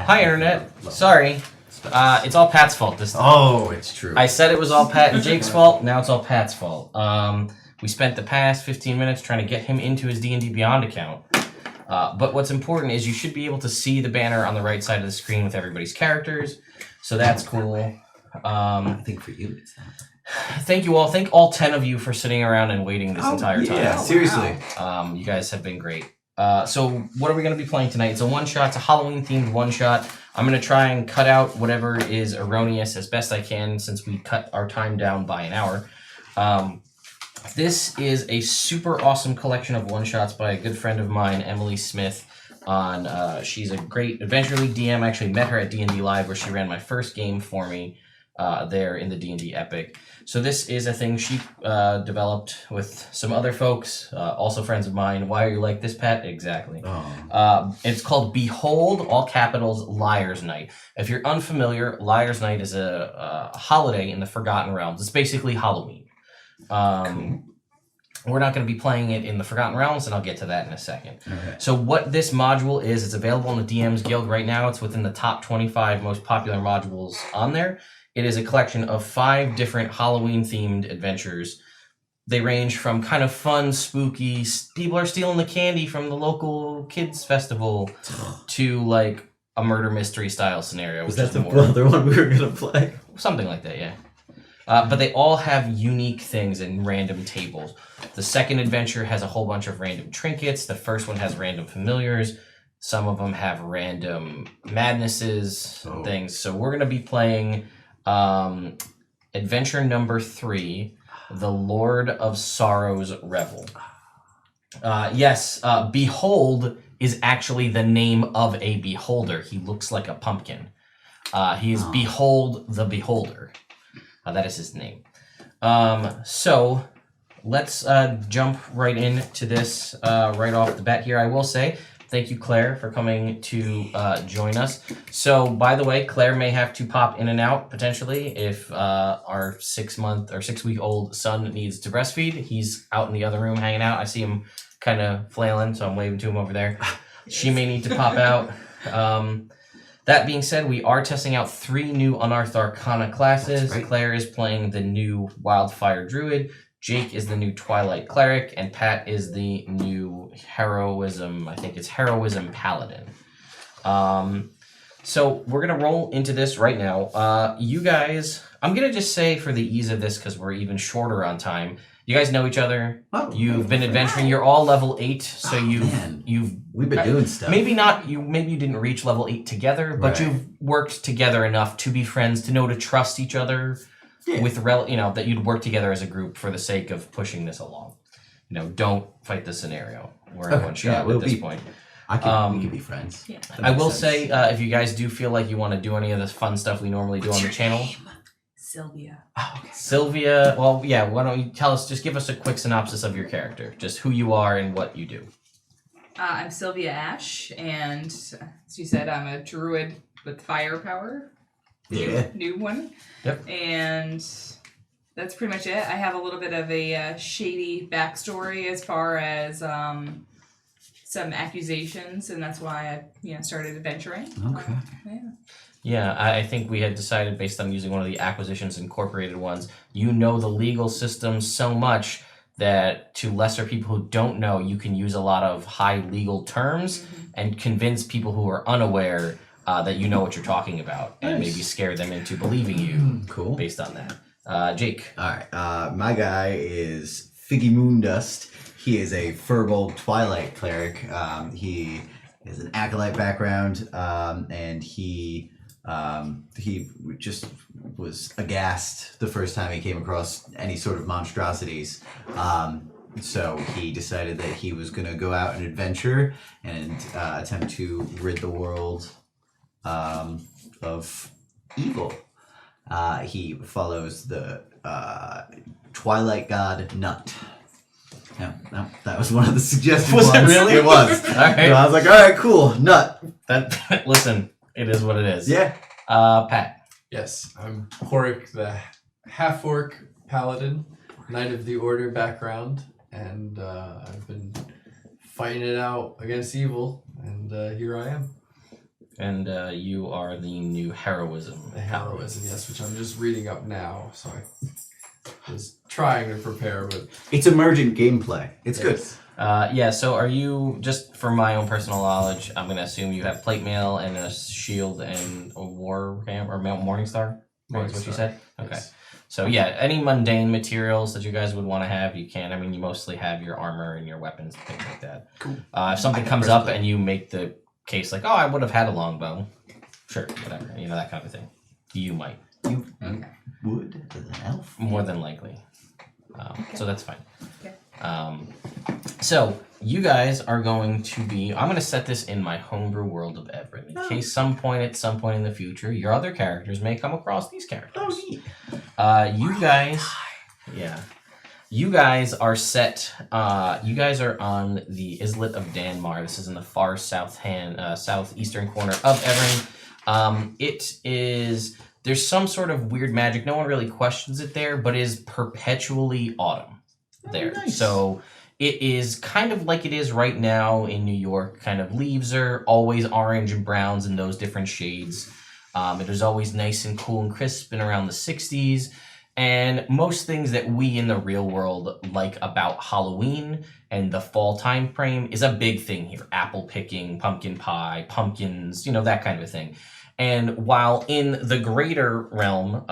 Hi, Internet. Sorry. It's all Pat's fault this time. Oh, it's true. I said it was all Pat and Jake's fault. Now it's all Pat's fault. We spent the past 15 minutes trying to get him into his D&D Beyond account. But what's important is you should be able to see the banner on the right side of the screen with everybody's characters. So that's cool. I think for you it's not. Thank you all. Thank all 10 of you for sitting around and waiting this entire time. Yeah, seriously. You guys have been great. So what are we going to be playing tonight? It's a one-shot. It's a Halloween-themed one-shot. I'm going to try and cut out whatever is erroneous as best I can since we cut our time down by an hour. This is a super awesome collection of one-shots by a good friend of mine, Emily Smith. She's a great Adventure League DM. I actually met her at D&D Live where she ran my first game for me there in the D&D Epic. So this is a thing she developed with some other folks, also friends of mine. Why are you like this, Pat? Exactly. Oh. It's called Behold, all capitals, Liar's Night. If you're unfamiliar, Liar's Night is a holiday in the Forgotten Realms. It's basically Halloween. Cool. We're not going to be playing it in the Forgotten Realms, and I'll get to that in a second. Okay. So what this module is, it's available in the DM's Guild right now. It's within the top 25 most popular modules on there. It is a collection of 5 different Halloween-themed adventures. They range from kind of fun, spooky, people are stealing the candy from the local kids festival, to like a murder mystery style scenario. Was that the other one we were going to play? Something like that, yeah. But they all have unique things and random tables. The second adventure has a whole bunch of random trinkets. The first one has random familiars. Some of them have random madnesses and things. So we're going to be playing adventure number 3, The Lord of Sorrow's Revel. Yes, Behold is actually the name of a beholder. He looks like a pumpkin. He is Behold the Beholder. That is his name. So let's jump right into this right off the bat here. I will say thank you, Claire, for coming to join us. So, by the way, Claire may have to pop in and out potentially if our 6-week-old son needs to breastfeed. He's out in the other room hanging out. I see him kind of flailing, so I'm waving to him over there. She may need to pop out. That being said, we are testing out 3 new Unearthed Arcana classes. Right. Claire is playing the new Wildfire Druid. Jake is the new Twilight Cleric, and Pat is the new Heroism Paladin. So we're going to roll into this right now. You guys, I'm going to just say for the ease of this, because we're even shorter on time, you guys know each other. Oh, you've been adventuring. You're all level 8, so we've been doing stuff. Maybe you didn't reach level 8 together, but you've worked together enough to be friends, to know to trust each other. Yeah. That you'd work together as a group for the sake of pushing this along. Don't fight the scenario. We're in one shot at this point. We can be friends. Yeah. I will say, if you guys do feel like you want to do any of this fun stuff we normally do on the channel. Name? Sylvia. Oh, okay. Sylvia, well, yeah, why don't you tell us, just give us a quick synopsis of your character. Just who you are and what you do. I'm Sylvia Ash, and as you said, I'm a druid with fire power. Yeah. New one. Yep. And that's pretty much it. I have a little bit of a shady backstory as far as some accusations, and that's why I started adventuring. Okay. Yeah, I think we had decided based on using one of the Acquisitions Incorporated ones, the legal system so much that to lesser people who don't know, you can use a lot of high legal terms and convince people who are unaware that you know what you're talking about, and maybe scare them into believing you based on that. Jake. All right. My guy is Figgy Moondust. He is a Firbolg Twilight Cleric. He has an acolyte background, and he just was aghast the first time he came across any sort of monstrosities. So he decided that he was going to go out and adventure and attempt to rid the world of evil. He follows the Twilight God Nut. No, that was one of the suggested ones. Was it really? It was. All right. So I was like, all right, cool, Nut. Listen, it is what it is. Yeah. Pat. Yes, I'm Horik, the half-orc paladin, Knight of the Order background, and I've been fighting it out against evil, and here I am. And you are the new heroism. The heroism, yes, which I'm just reading up now. So I was trying to prepare, but It's emergent gameplay. It's good. Yeah, so are you, just for my own personal knowledge, I'm going to assume you have plate mail and a shield and a war camp, or Morningstar? Is what you said? Okay. Yes. So yeah, any mundane materials that you guys would want to have, you can. I mean, you mostly have your armor and your weapons, things like that. Cool. If something comes up and you make the case like, oh, I would have had a longbow, sure, whatever, that kind of thing. You might. You Okay. would as an elf? More than likely. So that's fine. Okay. So you guys are going to be. I'm going to set this in my homebrew world of Everett in case at some point in the future, your other characters may come across these characters. Oh, neat. You guys, yeah. You guys are set. You guys are on the islet of Danmar. This is in the far southeastern corner of Everett. It is. There's some sort of weird magic. No one really questions it there, but it is perpetually autumn there. Nice. So it is kind of like it is right now in New York. Kind of leaves are always orange and browns and those different shades. It is always nice and cool and crisp and around the 60s. And most things that we in the real world like about Halloween and the fall time frame is a big thing here. Apple picking, pumpkin pie, pumpkins, that kind of a thing. And while in the greater realm,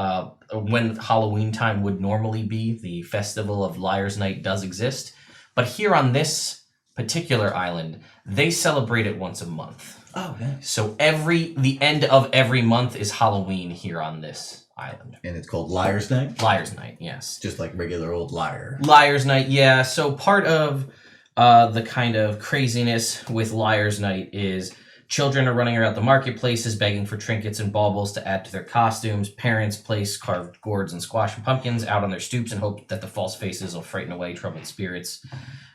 when Halloween time would normally be, the festival of Liar's Night does exist. But here on this particular island, they celebrate it once a month. Oh, nice. So the end of every month is Halloween here on this island. And it's called Liar's Night? Liar's Night, yes. Just like regular old liar. Liar's Night, yeah. So part of the kind of craziness with Liar's Night is children are running around the marketplaces begging for trinkets and baubles to add to their costumes. Parents place carved gourds and squash and pumpkins out on their stoops and hope that the false faces will frighten away troubled spirits.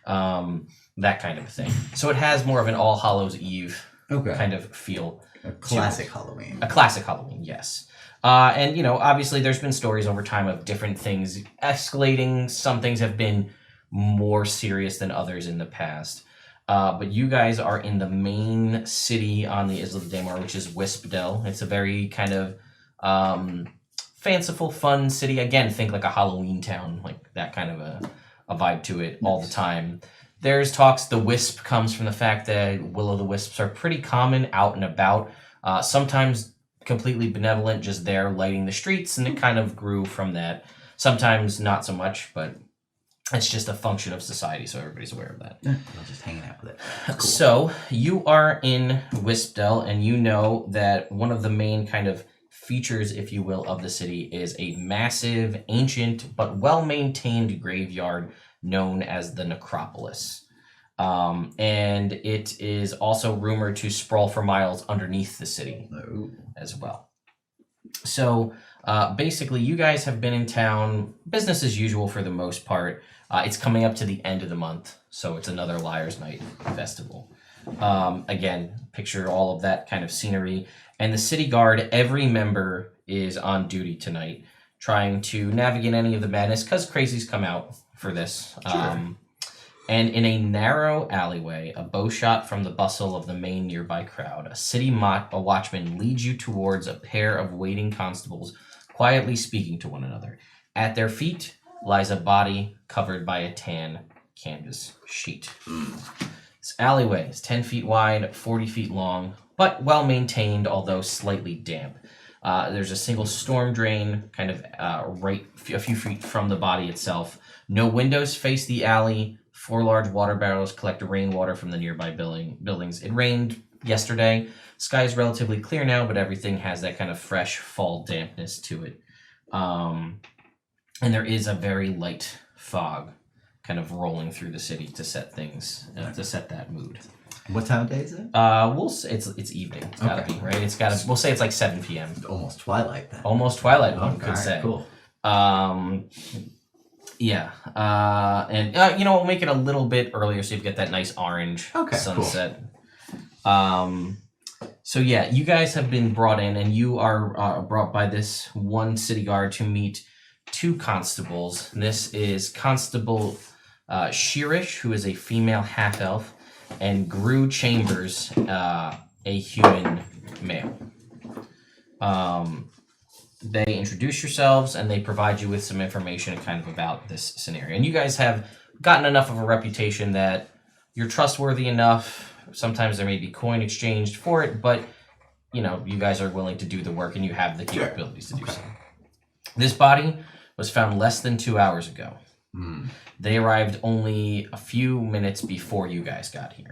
That kind of a thing. So it has more of an All Hallows Eve kind of feel. A classic Halloween. A classic Halloween, yes. And, obviously there's been stories over time of different things escalating. Some things have been more serious than others in the past. But you guys are in the main city on the Isle of Damar, which is Wispdell. It's a very kind of fanciful, fun city. Again, think like a Halloween town, like that kind of a vibe to it all the time. There's talks, the wisp comes from the fact that will-o'-the-wisps are pretty common out and about. Sometimes completely benevolent, just there lighting the streets, and it kind of grew from that. Sometimes not so much, but it's just a function of society, so everybody's aware of that. We're just hanging out with it. Cool. So you are in Wispdell, and you know that one of the main kind of features, if you will, of the city is a massive, ancient, but well-maintained graveyard known as the Necropolis. And it is also rumored to sprawl for miles underneath the city as well. So basically, you guys have been in town, business as usual for the most part. It's coming up to the end of the month, so it's another Liar's Night festival. Again, picture all of that kind of scenery. And the city guard, every member is on duty tonight, trying to navigate any of the madness, because crazies come out for this. Sure. And in a narrow alleyway, a bow shot from the bustle of the main nearby crowd, a watchman leads you towards a pair of waiting constables, quietly speaking to one another. At their feet lies a body covered by a tan canvas sheet. This alleyway is 10 feet wide, 40 feet long, but well maintained, although slightly damp. There's a single storm drain kind of right a few feet from the body itself. No windows face the alley. 4 large water barrels collect rainwater from the nearby buildings. It rained yesterday. Sky is relatively clear now, but everything has that kind of fresh fall dampness to it. And there is a very light fog kind of rolling through the city to set things, to set that mood. What time of day is it? We'll say it's evening. It's gotta be, right? We'll say it's like 7 p.m. Almost twilight then. Almost twilight, one could say. Cool. Yeah. And we'll make it a little bit earlier so you get that nice orange sunset. Cool. So yeah, you guys have been brought in, and you are brought by this one city guard to meet 2 constables. This is Constable Shirish, who is a female half-elf, and Gru Chambers, a human male. They introduce yourselves and they provide you with some information kind of about this scenario. And you guys have gotten enough of a reputation that you're trustworthy enough. Sometimes there may be coin exchanged for it, but you know, you guys are willing to do the work and you have the capabilities to do so. This body was found less than 2 hours ago. They arrived only a few minutes before you guys got here.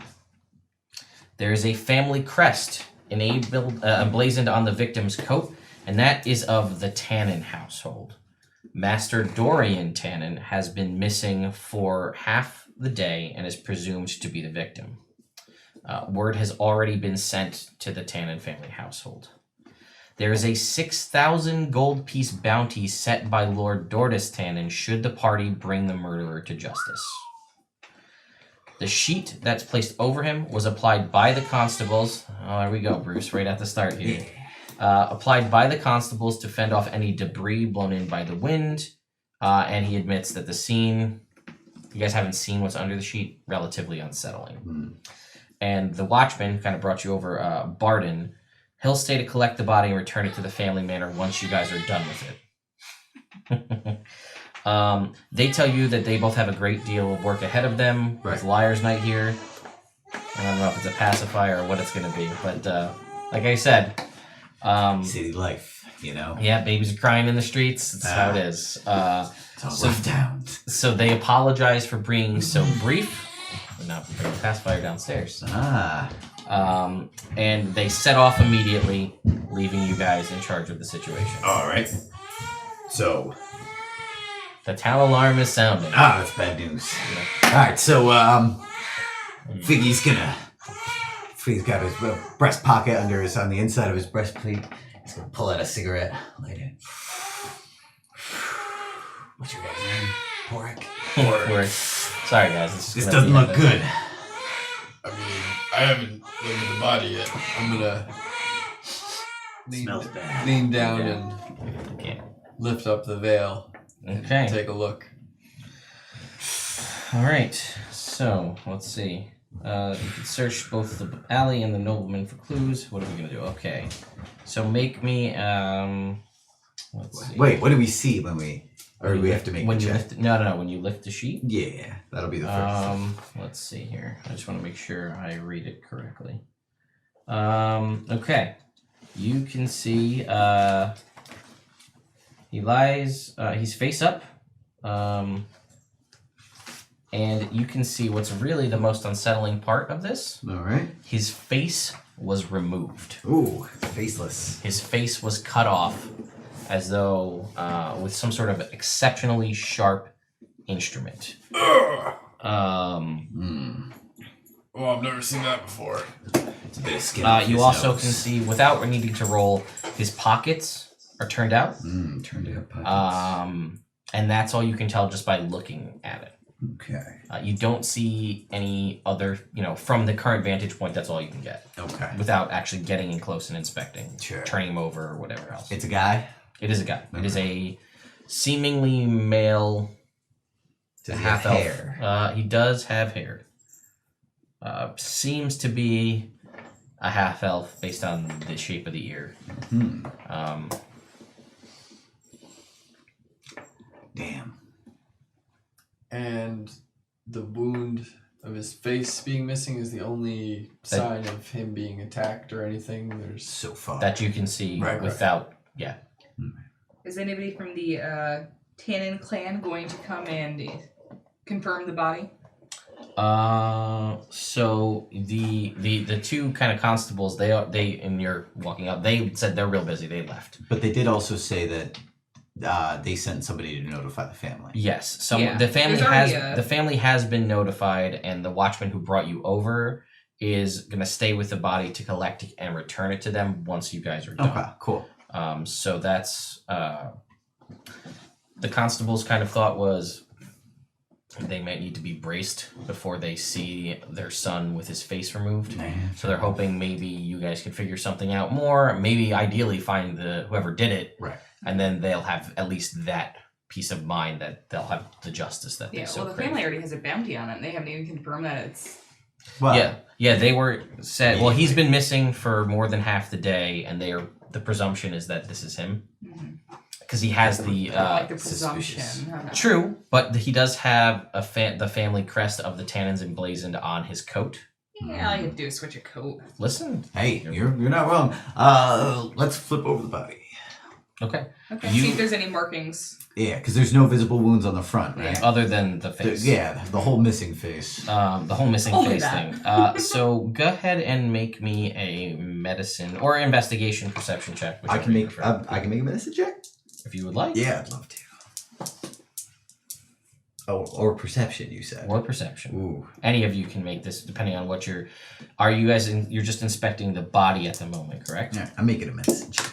There is a family crest emblazoned on the victim's coat, and that is of the Tannen household. Master Dorian Tannen has been missing for half the day and is presumed to be the victim. Word has already been sent to the Tannen family household. There is a 6,000 gold piece bounty set by Lord Dordis Tannen should the party bring the murderer to justice. The sheet that's placed over him was applied by the constables. Oh, there we go, Bruce, right at the start here. Applied by the constables to fend off any debris blown in by the wind. And he admits that the scene, you guys haven't seen what's under the sheet, relatively unsettling. And the watchman kind of brought you over, Barden. He'll stay to collect the body and return it to the family manor once you guys are done with it. They tell you that they both have a great deal of work ahead of them. Right. With Liar's Night here. I don't know if it's a pacifier or what it's going to be, but like I said, city life, you know. yeah, babies are crying in the streets. That's how it is. It's all rough towns. So they apologize for being so brief. We're not bringing a pacifier downstairs. And they set off immediately, leaving you guys in charge of the situation. All right. So. The town alarm is sounding. That's bad news. All right, so Figgy's got his breast pocket on the inside of his breastplate. He's gonna pull out a cigarette, light it. What's your guy's name? Porrick. Sorry, guys. This doesn't look good. I mean, I haven't looked at the body yet. I'm gonna Smells bad. lean down and Okay. lift up the veil and Okay. take a look. All right. So let's see. You can search both the alley and the nobleman for clues. What are we gonna do? Okay. So make me. Let's see. Wait, what do we see when we? Or do we have to make when a you check? lift? No. When you lift the sheet. Yeah, that'll be the first. Let's see here. I just want to make sure I read it correctly. Okay. You can see he lies, he's face up. And you can see what's really the most unsettling part of this. All right. His face was removed. Ooh, faceless. His face was cut off as though with some sort of exceptionally sharp instrument. Oh, I've never seen that before. It's a bit of skin. off You his also nose. can see, without needing to roll, his pockets are turned out. Turned out pockets. And that's all you can tell just by looking at it. Okay. You don't see any other, from the current vantage point, that's all you can get. Okay. Without actually getting in close and inspecting. Sure. Turning him over or whatever else. It's a guy. It is a guy. Okay. It is a seemingly male Does he have half elf. hair? He does have hair. Seems to be a half elf based on the shape of the ear. Damn. And the wound of his face being missing is the only sign of him being attacked or anything. There's So far. That you can see Right. without, yeah. Is anybody from the Tannen clan going to come and confirm the body? So the two kind of constables, they and you're walking up, they said they're real busy. They left. But they did also say that they sent somebody to notify the family. Yes. Yeah. The family There's already the family has been notified, and the watchman who brought you over is gonna stay with the body to collect and return it to them once you guys are done. Okay, cool. So that's the constables kind of thought was they might need to be braced before they see their son with his face removed. So they're hoping maybe you guys can figure something out more. Maybe ideally find whoever did it, Right. and then they'll have at least that peace of mind that they'll have the justice that they Yeah, so well, the crave. family already has a bounty on it. And they haven't even confirmed that it's Well, Yeah, they were said. Well, he's been missing for more than half the day, and the presumption is that this is him because he has the. Like the presumption. suspicious. True, but he does have the family crest of the Tannins emblazoned on his coat. Yeah, all you have to do is switch a coat. Listen. Hey, you're not wrong. Let's flip over the body. Okay. Okay. You- See if there's any markings. Yeah, because there's no visible wounds on the front, right? Other than the face. The whole missing face. The whole missing Only face that. thing. So go ahead and make me a medicine or investigation perception check. I whichever can you make prefer, I can make a medicine check. if you would like. Yeah, I'd love to. Oh, or perception, you said. Or perception. Ooh. Any of you can make this, depending on what you're. Are you guys? You're just inspecting the body at the moment, correct? Yeah, I'm making a medicine check.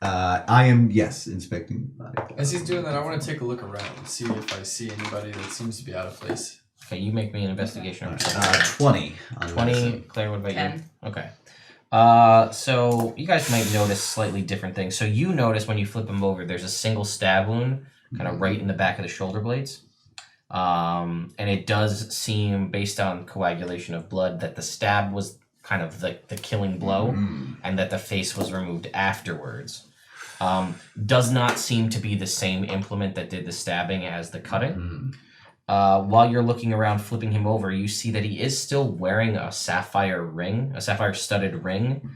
I am, yes, inspecting the body. As he's doing that, I want to take a look around, see if I see anybody that seems to be out of place. Okay, you make me an investigation. Or perception. 20 on 20. medicine. Claire, what about 10. you? Okay. So you guys might notice slightly different things. So you notice when you flip him over, there's a single stab wound, kind of right in the back of the shoulder blades. And it does seem, based on coagulation of blood, that the stab was kind of the killing blow, and that the face was removed afterwards. Does not seem to be the same implement that did the stabbing as the cutting. While you're looking around, flipping him over, you see that he is still wearing a sapphire ring, a sapphire studded ring,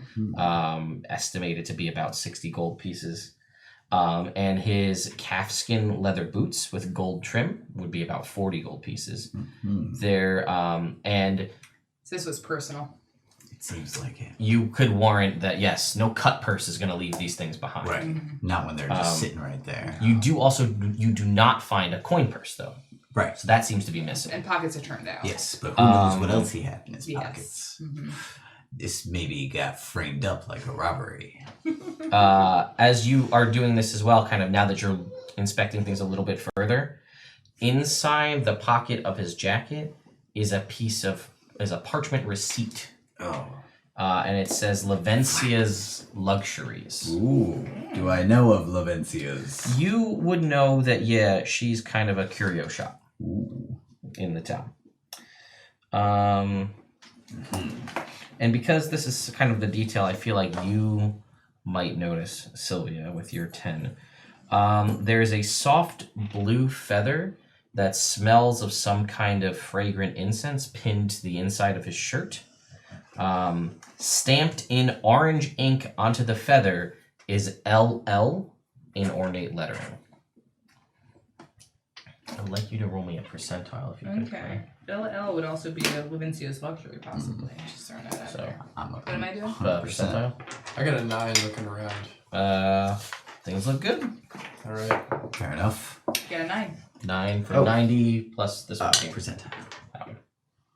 estimated to be about 60 gold pieces. And his calfskin leather boots with gold trim would be about 40 gold pieces. There, and So this was personal. It seems like it. you could warrant that, yes, no cut purse is going to leave these things behind. Right. Not when they're just sitting right there. You do not find a coin purse, though. Right. So that seems to be missing. And pockets are turned out. Yes, but who knows what else he had in his Yes. pockets. This maybe got framed up like a robbery. As you are doing this as well, kind of now that you're inspecting things a little bit further, inside the pocket of his jacket is a parchment receipt. Oh. And it says Lavencia's Luxuries. Ooh. Do I know of Lavencia's? You would know that, yeah, she's kind of a curio shop Ooh. in the town. And because this is kind of the detail, I feel like you might notice, Sylvia, with your 10. There's a soft blue feather that smells of some kind of fragrant incense pinned to the inside of his shirt. Stamped in orange ink onto the feather is LL in ornate lettering. I'd like you to roll me a percentile if you could. Okay. LL would also be a Lavencia's luxury, possibly. Just throwing that out So, there. I'm What am I doing? percentile. I got a 9 looking around. Things look good. All right. Fair enough. Get a 9. 9 for Oh. 90 plus this one. Percentile.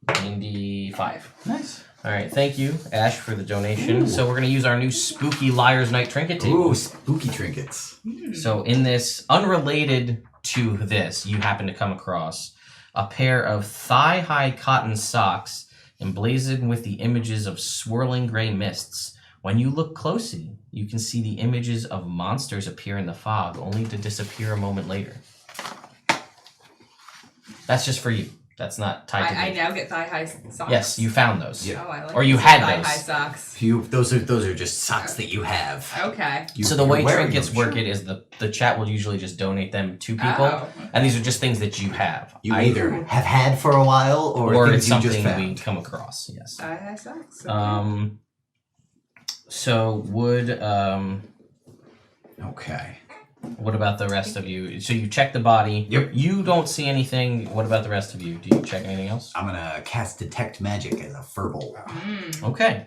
95. Nice. All right, thank you, Ash, for the donation. So we're gonna use our new spooky Liar's Night trinket table. Ooh, spooky trinkets. So in this, unrelated to this, you happen to come across a pair of thigh-high cotton socks emblazoned with the images of swirling gray mists. When you look closely, you can see the images of monsters appear in the fog, only to disappear a moment later. That's just for you. That's not tied to I me. now get thigh-high socks. Yes, you found those. Yeah. Oh, I like Or you these had thigh-high those. socks. Those are just socks that you have. Okay. So the way You're wearing trinkets them, work sure. it is the chat will usually just donate them to people, Oh, and these are just things that you have. You either have had for a while or it's things you just something we found. come across. Yes. Thigh-high socks. Okay. So would Okay. what about the rest of you? So you check the body. Yep. You don't see anything. What about the rest of you? Do you check anything else? I'm gonna cast Detect Magic as a furball. Okay.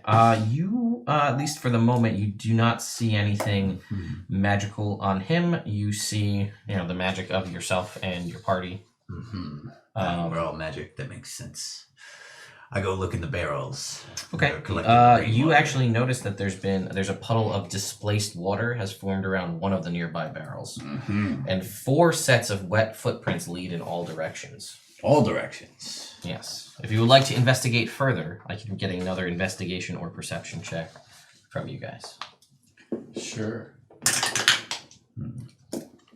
You at least for the moment, you do not see anything magical on him. You see, the magic of yourself and your party. We're all magic. That makes sense. I go look in the barrels. Okay. They're collecting green You water. actually notice that there's a puddle of displaced water has formed around one of the nearby barrels, and 4 sets of wet footprints lead in all directions. All directions. Yes. If you would like to investigate further, I can get another investigation or perception check from you guys. Sure.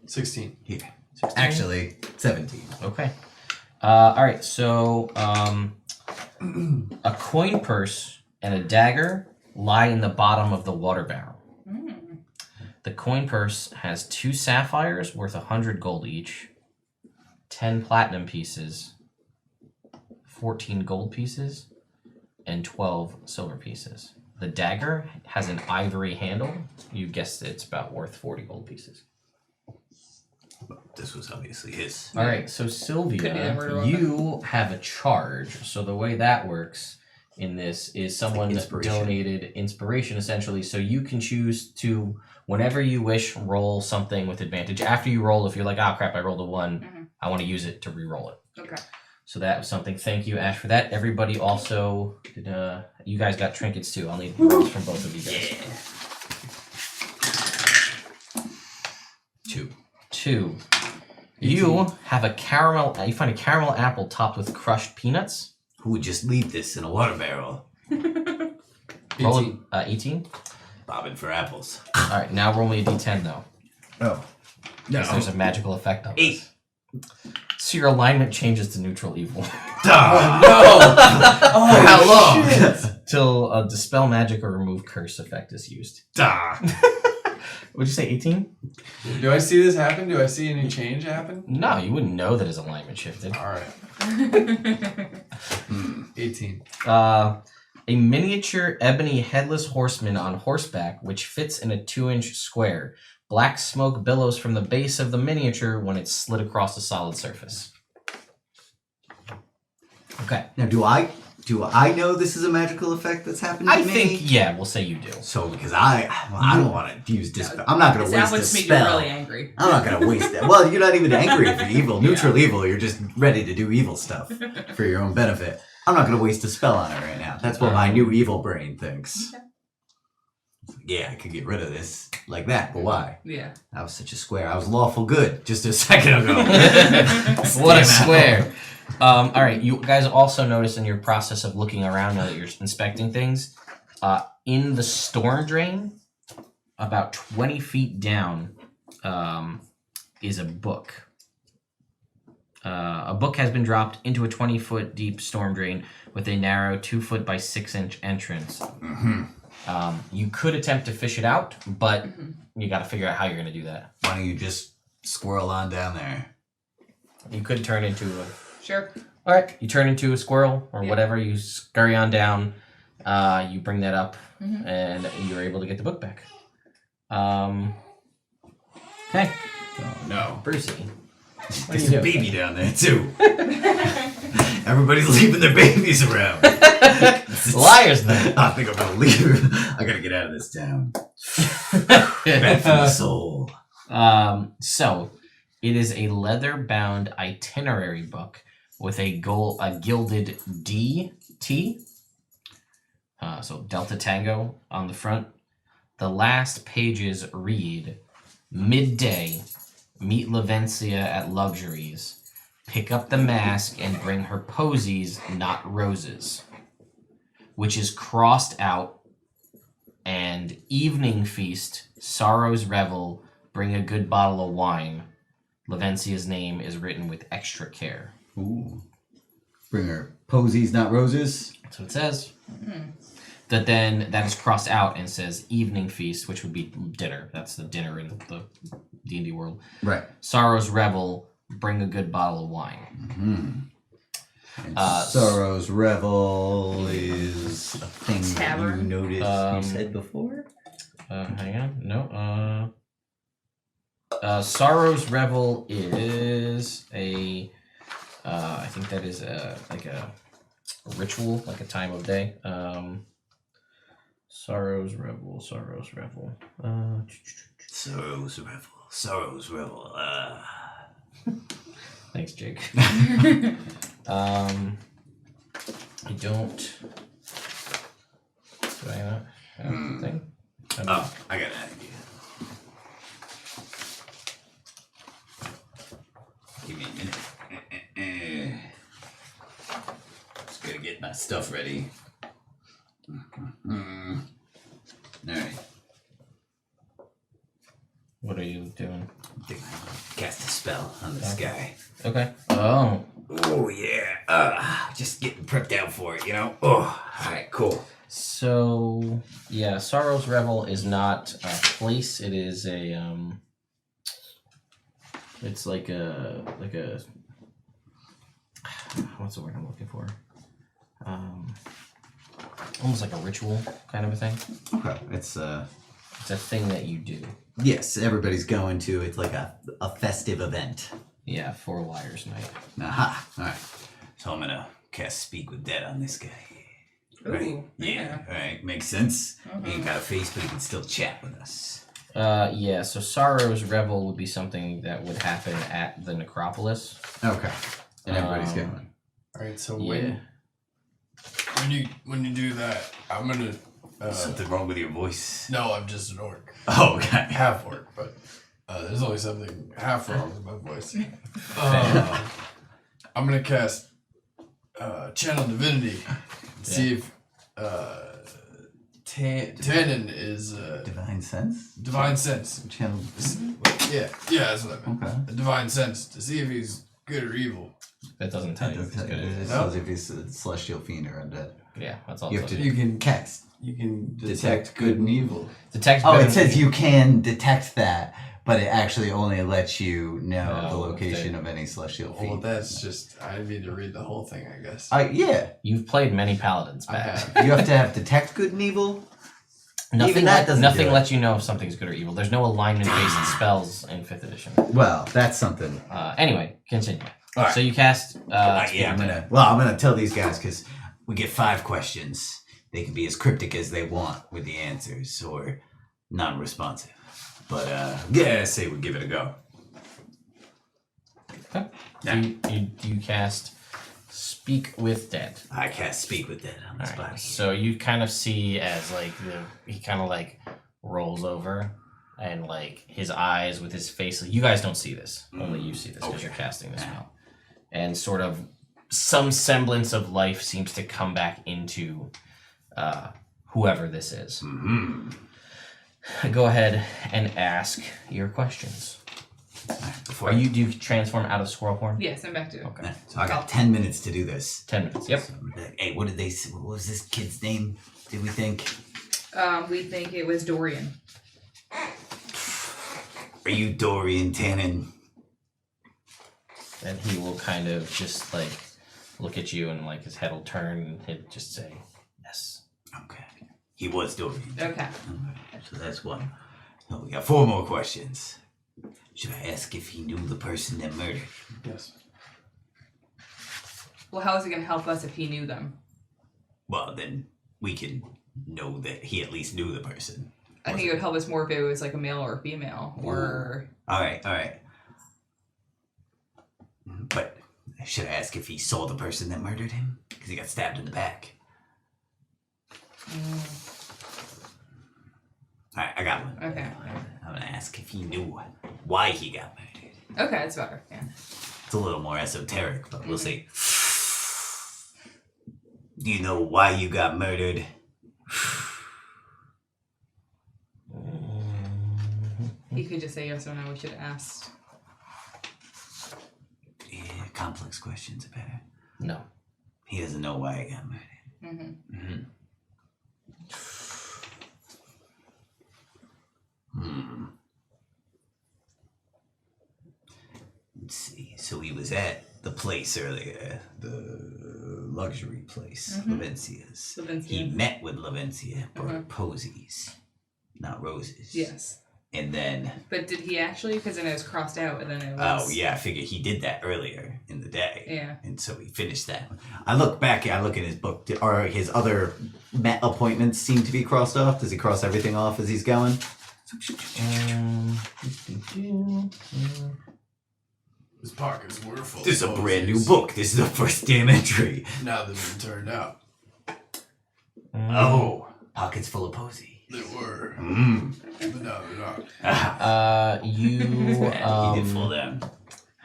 16. Yeah. Actually, 17. Okay. All right. So A coin purse and a dagger lie in the bottom of the water barrel. The coin purse has 2 sapphires worth 100 gold each, 10 platinum pieces, 14 gold pieces, and 12 silver pieces. The dagger has an ivory handle. You guessed it's about worth 40 gold pieces. This was obviously his. All right, so Could be the Sylvia, murder you have a charge. So the way that works in this is someone inspiration. donated inspiration, essentially. So you can choose to, whenever you wish, roll something with advantage. After you roll, if you're like, oh crap, I rolled a 1, I want to use it to re-roll it. Okay. So that was something. Thank you, Ash, for that. Everybody also did. You guys got trinkets too. I'll need rolls from both of you guys. 2. You have a caramel. You find a caramel apple topped with crushed peanuts. Who would just leave this in a water barrel? Roll 18. Bobbing for apples. All right, now roll me a d10 though. Oh. Because there's a magical effect on this. 8. So your alignment changes to neutral evil. Oh, how long? Till a dispel magic or remove curse effect is used. Would you say 18? Do I see this happen? Do I see any change happen? No, you wouldn't know that his alignment shifted. All right. 18. A miniature ebony headless horseman on horseback, which fits in a 2-inch square. Black smoke billows from the base of the miniature when it's slid across a solid surface. Okay. Now, do I know this is a magical effect that's happened to I me? think, yeah, we'll say you do. So, because I don't want to use dispel. I'm not going to That waste a one's made you spell. really angry. I'm not going to waste that. Well, you're not even angry if you're evil. Neutral evil, you're just ready to do evil stuff for your own benefit. I'm not going to waste a spell on it right now. That's what my new evil brain thinks. Okay. Yeah, I could get rid of this like that, but why? Yeah. I was such a square. I was lawful good just a second ago. What a square. All right, you guys also notice in your process of looking around now that you're inspecting things, in the storm drain, about 20 feet down, is a book. A book has been dropped into a 20-foot deep storm drain with a narrow 2-foot by 6-inch entrance. Mm-hmm. You could attempt to fish it out, but you got to figure out how you're going to do that. Why don't you just squirrel on down there? You could turn into a... Sure. All right, you turn into a squirrel or whatever. You scurry on down. You bring that up, and you're able to get the book back. Okay. Oh, no. Brucey. There's a baby down there, too. Everybody's leaving their babies around. Liars, then. I think I'm gonna leave. I gotta get out of this town. Bad for the soul. So, it is a leather-bound itinerary book with a gilded DT. So Delta Tango on the front. The last pages read, "Midday, meet Lavencia at Luxuries. Pick up the mask and bring her posies, not roses." Which is crossed out. And evening feast, sorrow's revel, bring a good bottle of wine. Lavencia's name is written with extra care. Ooh. Bring her posies, not roses. That's what it says. That is crossed out and says evening feast, which would be dinner. That's the dinner in the D&D world. Right. Sorrow's revel, bring a good bottle of wine. Mm-hmm. And Sorrow's Revel is a thing that you Tavern. noticed you said before? Hang on. No. Sorrow's revel is a... I think that is like a ritual, like a time of day. Sorrow's revel. Sorrow's Revel. Sorrow's Revel. Thanks, Jake. I don't. Do I not have the thing? Oh, I got an idea. Give me a minute. Just gotta get my stuff ready. Alright. What are you doing? Cast a spell on this guy. Okay. Oh. Oh, yeah. Just getting prepped out for it, you know? Oh, alright, cool. So yeah, Sorrow's Revel is not a place. It is a it's like a what's the word I'm looking for? Almost like a ritual kind of a thing. Okay, it's a thing that you do. Yes, everybody's going to. It's like a festive event. Yeah, for Liar's Night. Aha, alright. So I'm gonna cast Speak with Dead on this guy. Right? Ooh, yeah. Alright, makes sense. He ain't got a face, but he can still chat with us. Yeah, so Sorrow's Revel would be something that would happen at the necropolis. Okay. And everybody's going. All right, so Yeah. when you do that, I'm gonna. Something wrong with your voice? No, I'm just an orc, Oh, okay. half orc, but there's only something half wrong with my voice. I'm gonna cast Channel Divinity and see if Tannen is Divine Sense? Divine Sense. Channel. Yeah, that's what I meant. Okay. A Divine Sense to see if he's good or evil. That doesn't tell you if it's good. It says if he's a celestial fiend or undead. Yeah, that's all. You have to You can cast. You can Detect good and evil. Detect. Oh, better it says than- you can detect that, but it actually only lets you know the Oh, location of any celestial Well, fiend. that's just. I need to read the whole thing, I guess. Yeah. You've played many paladins, Matt. Okay. You have to have detect good and evil. Nothing, Even that doesn't nothing do it. lets you know if something's good or evil. There's no alignment-based spells in 5th edition. Well, that's something. Anyway, continue. All right. So you cast. I'm gonna tell these guys because we get 5 questions. They can be as cryptic as they want with the answers or non-responsive. But yeah, I say we give it a go. Okay. So you cast Speak with Dead. I cast Speak with Dead on this Alright, body. so you kind of see as like he kind of like rolls over and like his eyes with his face. You guys don't see this. Only you see this because Okay. you're casting this spell. And sort of some semblance of life seems to come back into whoever this is. Mm-hmm. Go ahead and ask your questions. Before Do you transform out of squirrel form? Yes, I'm back to it. Okay. So I got 10 minutes to do this. 10 minutes. Yep. So I'm gonna be like, hey, what did they say? What was this kid's name? Did we think? We think it was Dorian. Are you Dorian Tannen? And he will kind of just like look at you and like his head will turn and he'll just say, yes. Okay. He was Dorian. Okay. So that's one. So we got 4 more questions. Should I ask if he knew the person that murdered him? Yes. Well, how is it going to help us if he knew them? Well, then we can know that he at least knew the person. I think it would help us more if it was like a male or a female, or All right. But should I ask if he saw the person that murdered him? Because he got stabbed in the back. All right, I got one. Okay. I'm gonna ask if he knew why he got murdered. Okay, that's better. Yeah. It's a little more esoteric, but we'll see. Do you know why you got murdered? He could just say yes or no. We should have asked. Yeah, complex questions are better. No. He doesn't know why he got murdered. Let's see. So he was at the place earlier, the luxury place, Lavencia's. He Lavencia's. met with Lavencia, brought posies, not roses. Yes. And then, But did he actually? Because then it was crossed out, and then it oh was. yeah, I figure he did that earlier in the day. Yeah. And so he finished that. I look at his book. Are his other met appointments seem to be crossed off? Does he cross everything off as he's going? His pockets were full. This is of a brand new posies. book. This is the first damn entry. Now that it turned out, Oh, pockets full of posy. they were, but now they're not. You he did fall down.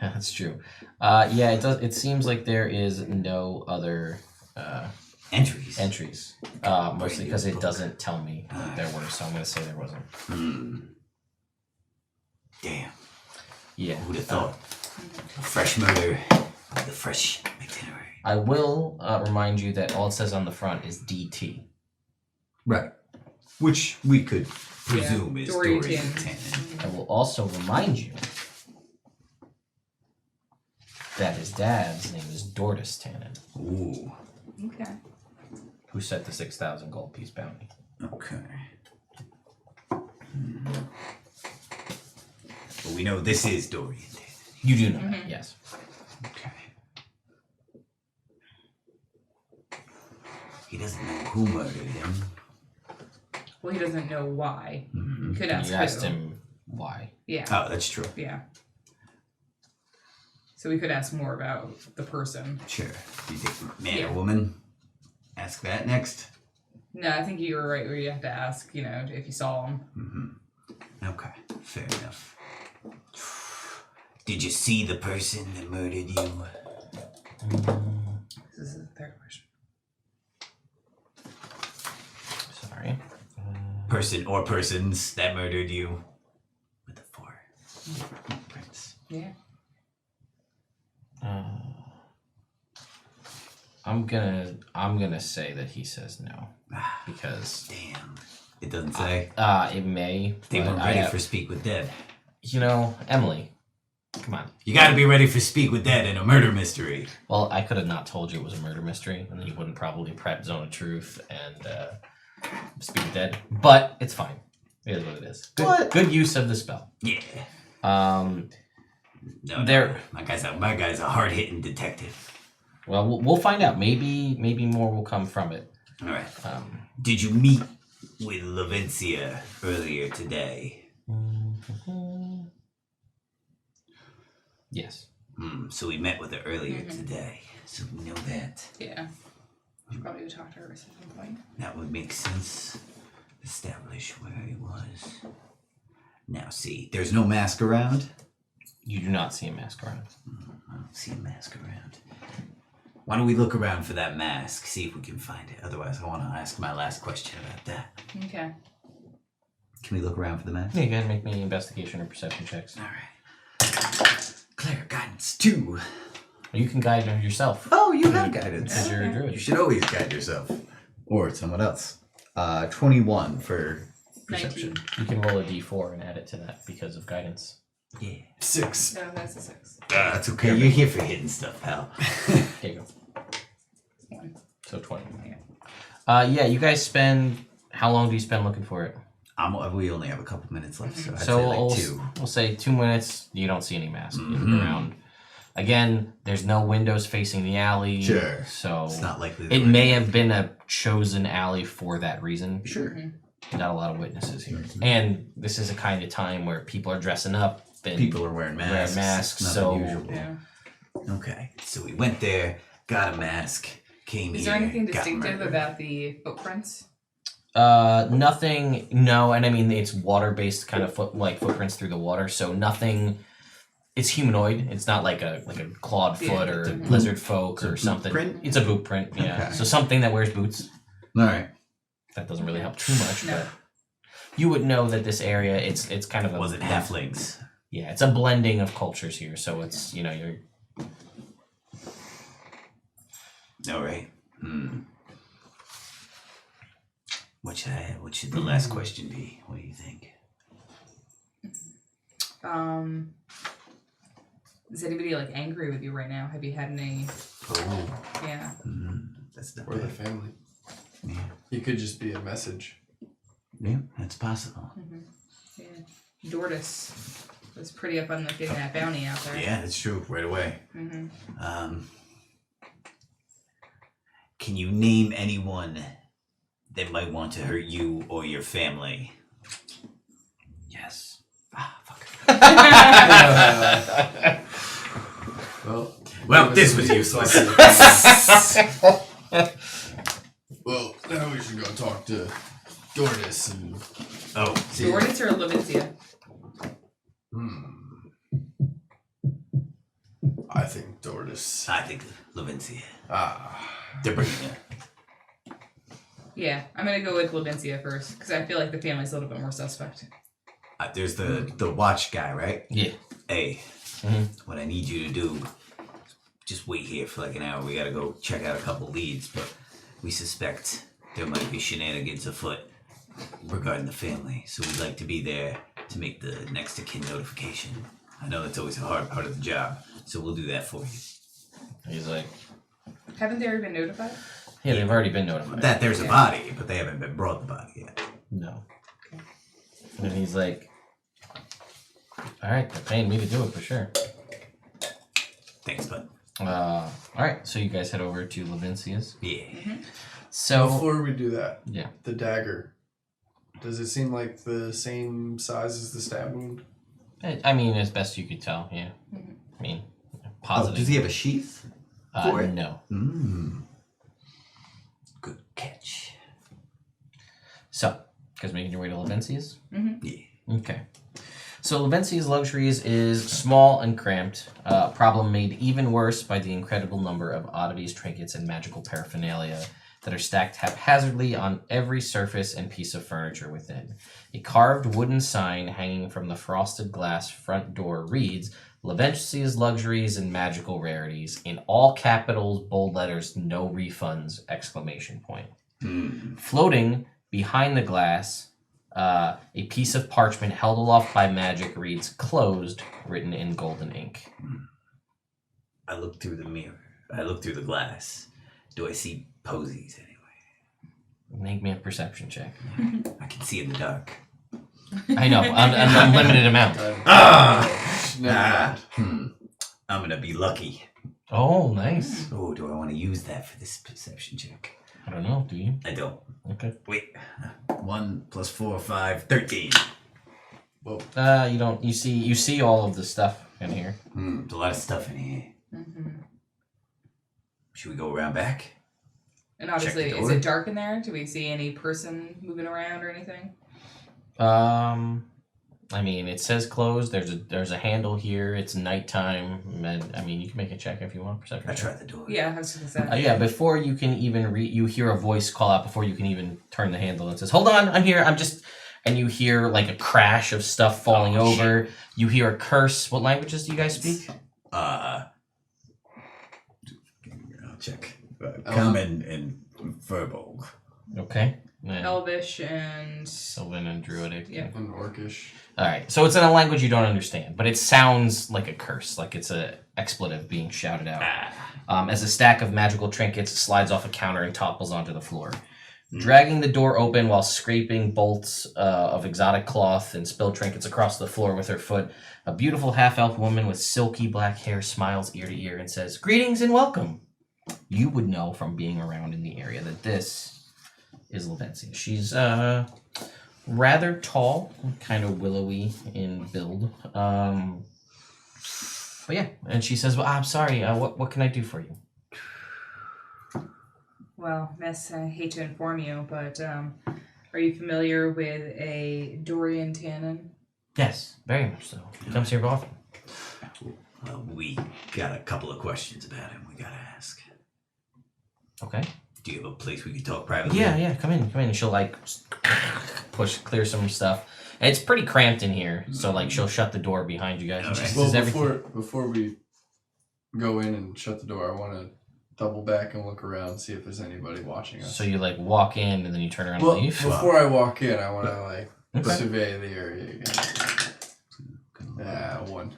that's true. Yeah, it does. It seems like there is no other Entries. entries. Mostly because it doesn't tell me that there were, so I'm gonna say there wasn't. Damn. Yeah. Who'd have thought? A fresh murder with a fresh itinerary. I will remind you that all it says on the front is DT. Right. Which we could presume is Dory Dory Tannen. Tannen. I will also remind you that his dad's name is Dortus Tannen, Ooh. Okay. who set the 6,000 gold piece bounty. Okay. But we know this is Dory Tannen. You do know that, yes. Okay. He doesn't know who murdered him. Well, he doesn't know why. Mm-hmm. Could ask You asked who. him why. Yeah. Oh, that's true. Yeah. So we could ask more about the person. Sure. Do you think man Yeah. or woman? Ask that next. No, I think you were right where you have to ask, if you saw him. Mm-hmm. Okay. Fair enough. Did you see the person that murdered you? This is the third question. Sorry. Person or persons that murdered you? With the 4 prints. Yeah. I'm gonna say that he says no because Damn. It doesn't say. it may. They but weren't I ready have- for Speak with Dead. Emily, come on. You gotta be ready for Speak with Dead in a murder mystery. Well, I could have not told you it was a murder mystery, and then you wouldn't probably prep Zone of Truth and Speak Dead. But it's fine. It is what it is. Good use of the spell. Yeah. There- No. My guy's a hard hitting detective. Well, we'll find out. Maybe more will come from it. All right. Did you meet with Lavencia earlier today? Yes. So we met with her earlier today. So we know that. Yeah. Should probably talk to her at some point. That would make sense. Establish where he was. Now see, there's no mask around. You do not see a mask around. I don't see a mask around. Why don't we look around for that mask, see if we can find it. Otherwise, I want to ask my last question about that. Okay. Can we look around for the mask? Yeah, you guys make me investigation or perception checks. All right. Cleric guidance 2. You can guide yourself. Oh, you have guidance. Because you're a You druid. should always guide yourself. Or someone else. 21 for perception. 19. You can roll a d4 and add it to that because of guidance. Yeah. 6. No, that's a 6. That's okay. You're here for hidden stuff, pal. There you go. 1. So 20. Yeah. Yeah, you guys spend... How long do you spend looking for it? We only have a couple minutes left, so I'd So say like 2. we'll say 2 minutes. You don't see any mask. You look around. Again, there's no windows facing the alley. Sure. So It's not likely. it may have been a chosen alley for that reason. Sure. Not a lot of witnesses here. And this is a kind of time where people are dressing up. And People are wearing masks. Not so unusual. Yeah. Okay, so we went there, got a mask, came Is here. there anything got distinctive murdered. about the footprints? Nothing. No, and I mean it's water-based kind of footprints through the water. So nothing. It's humanoid. It's not like a clawed Yeah, foot or it's a lizard folk it's a or boot something. print? It's a boot print. Yeah. Okay. So something that wears boots. All right. That doesn't really help too much, No. but you would know that this area. It's kind of a Was it halflings? Yeah, it's a blending of cultures here. So it's you're. All right. What should the last question be? What do you think? Is anybody angry with you right now? Have you had any? Oh, Yeah. that's not Or the bad. family. Yeah. It could just be a message. Yeah, that's possible. Yeah. Dortus was pretty up on getting that bounty out there. Yeah, that's true. Right away. Can you name anyone that might want to hurt you or your family? Yes. Ah, fuck. Well, this was useless. Well, now we should go talk to Dortus and Oh, see. Dortus or Lavincia? I think Dortus. I think Lavencia. Ah. They're bringing it. Yeah, I'm gonna go with Lavincia first because I feel like the family's a little bit more suspect. There's the watch guy, right? Yeah. Hey, what I need you to do, just wait here for like an hour. We gotta go check out a couple leads, but we suspect there might be shenanigans afoot regarding the family. So we'd like to be there to make the next of kin notification. I know that's always a hard part of the job, so we'll do that for you. He's like, Haven't they already been notified? yeah, they've already been notified. That there's a body, but they haven't been brought the body yet. No. And he's like, all right, they're paying me to do it for sure. Thanks, bud. All right, so you guys head over to Levincia's. Yeah. So Before we do that, yeah, the dagger. Does it seem like the same size as the stab wound? I mean, as best you could tell, yeah. I mean, Oh, positive. does he have a sheath? for it? No. Good catch. So, you guys making your way to Levincia's? Yeah. Okay. So Levincia's Luxuries is small and cramped, problem made even worse by the incredible number of oddities, trinkets, and magical paraphernalia that are stacked haphazardly on every surface and piece of furniture within. A carved wooden sign hanging from the frosted glass front door reads, Levincia's Luxuries and Magical Rarities, in all capitals, bold letters, no refunds, exclamation point. Floating behind the glass, a piece of parchment held aloft by magic reads closed, written in golden ink. I look through the mirror. I look through the glass. Do I see posies anyway? Make me a perception check. I can see in the dark. I know, an unlimited amount. Never mind. I'm gonna be lucky. Oh, nice. Oh, do I want to use that for this perception check? I don't know, do you? I don't. Okay. Wait. 1 + 4, 5, 13. Whoa. You don't, you see all of the stuff in here. There's a lot of stuff in here. Should we go around back? And obviously, Check the is door. it dark in there? Do we see any person moving around or anything? I mean, it says closed. There's a handle here. It's nighttime. And, I mean, you can make a check if you want. Perception I check. tried the door. Yeah, I was just gonna say. Yeah, before you can even you hear a voice call out before you can even turn the handle that says, "Hold on, I'm here. I'm just." And you hear like a crash of stuff falling over. You hear a curse. What languages do you guys speak? I'll check. Common and verbal. Okay. Yeah. Elvish and Sylvan and Druidic. Yeah. And orcish. All right. So it's in a language you don't understand, but it sounds like a curse, like it's a expletive being shouted out. As a stack of magical trinkets slides off a counter and topples onto the floor. Dragging the door open while scraping bolts of exotic cloth and spilled trinkets across the floor with her foot, a beautiful half-elf woman with silky black hair smiles ear to ear and says, Greetings and welcome. You would know from being around in the area that this is Levincia. She's rather tall, kind of willowy in build. But yeah, and she says, well, I'm sorry, what can I do for you? well, Miss, I hate to inform you, but are you familiar with a Dorian Tannin? Yes, very much so. He comes here often. We got a couple of questions about him we gotta ask. Okay. Do you have a place we can talk privately? Yeah, come in. And she'll like clear some stuff. And it's pretty cramped in here, so like she'll shut the door behind you guys. And she Alright. says Well, everything. before we go in and shut the door, I want to double back and look around, see if there's anybody watching us. So you like walk in and then you turn around Well, and leave. before I walk in, I want to like Okay. survey the area again. Yeah, 1.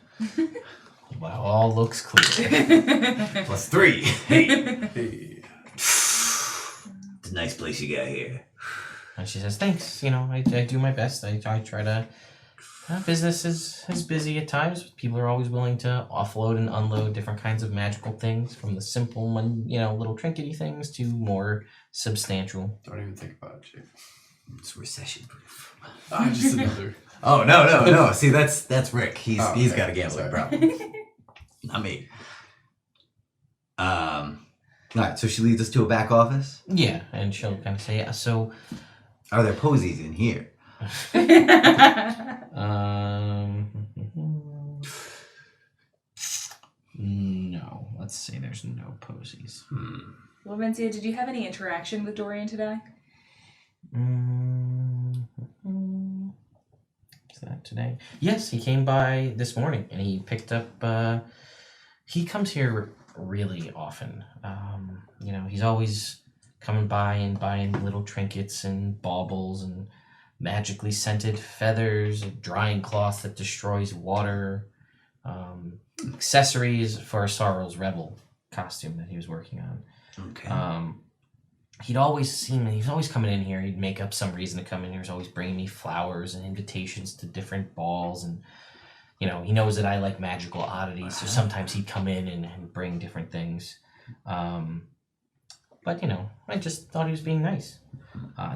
Wow, all looks clear. +3. Hey, Hey. it's a nice place you got here. And she says, thanks. You know, I do my best. I try to. Business is busy at times. But people are always willing to offload and unload different kinds of magical things, from the simple, little trinkety things to more substantial. Don't even think about it, Jake. It's recession proof. Just another. Oh no. See, that's Rick. He's okay. got a gambling Sorry. problem. Not me. Alright, so she leads us to a back office. Yeah, and she'll kind of say, yeah, so. Are there posies in here? No. Let's say there's no posies. Levincia, did you have any interaction with Dorian today? Is that today? Yes, he came by this morning and he picked up. He comes here really often. You know, he's always coming by and buying little trinkets and baubles and magically scented feathers, a drying cloth that destroys water, accessories for Sorrow's Revel costume that he was working on. Okay. He was always coming in here. He'd make up some reason to come in here. He was always bringing me flowers and invitations to different balls. And, you know, he knows that I like magical oddities. So sometimes he'd come in and bring different things. But, you know, I just thought he was being nice.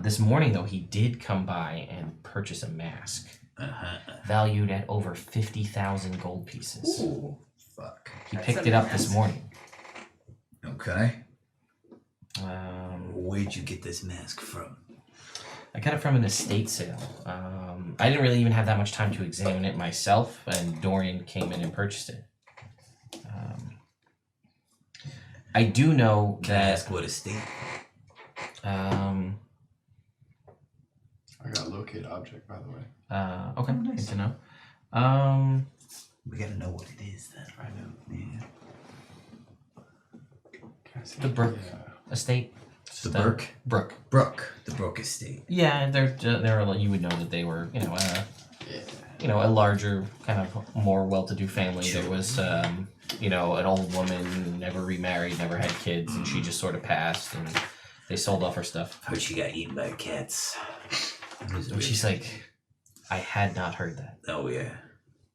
This morning, though, he did come by and purchase a mask valued at over 50,000 gold pieces. Ooh, fuck. He That's picked a it up mask. this morning. Okay. Um, Where'd you get this mask from? I got it from an estate sale. I didn't really even have that much time to examine it myself, and Dorian came in and purchased it. I do know Can I that. ask what estate? Um, I got locate object, by the way. okay, Oh, nice. good to know. We gotta know what it is then. I know. Yeah. Can I see The it? Brook Yeah. estate. The Burke? Brook. Brook. The Brook estate. Yeah, they're you would know that they were, Yeah. a larger kind of more well-to-do family. Sure. There was, an old woman, never remarried, never had kids, and she just sort of passed, and they sold off her stuff. Heard she got eaten by cats. And she's like, I had not heard that. Oh yeah.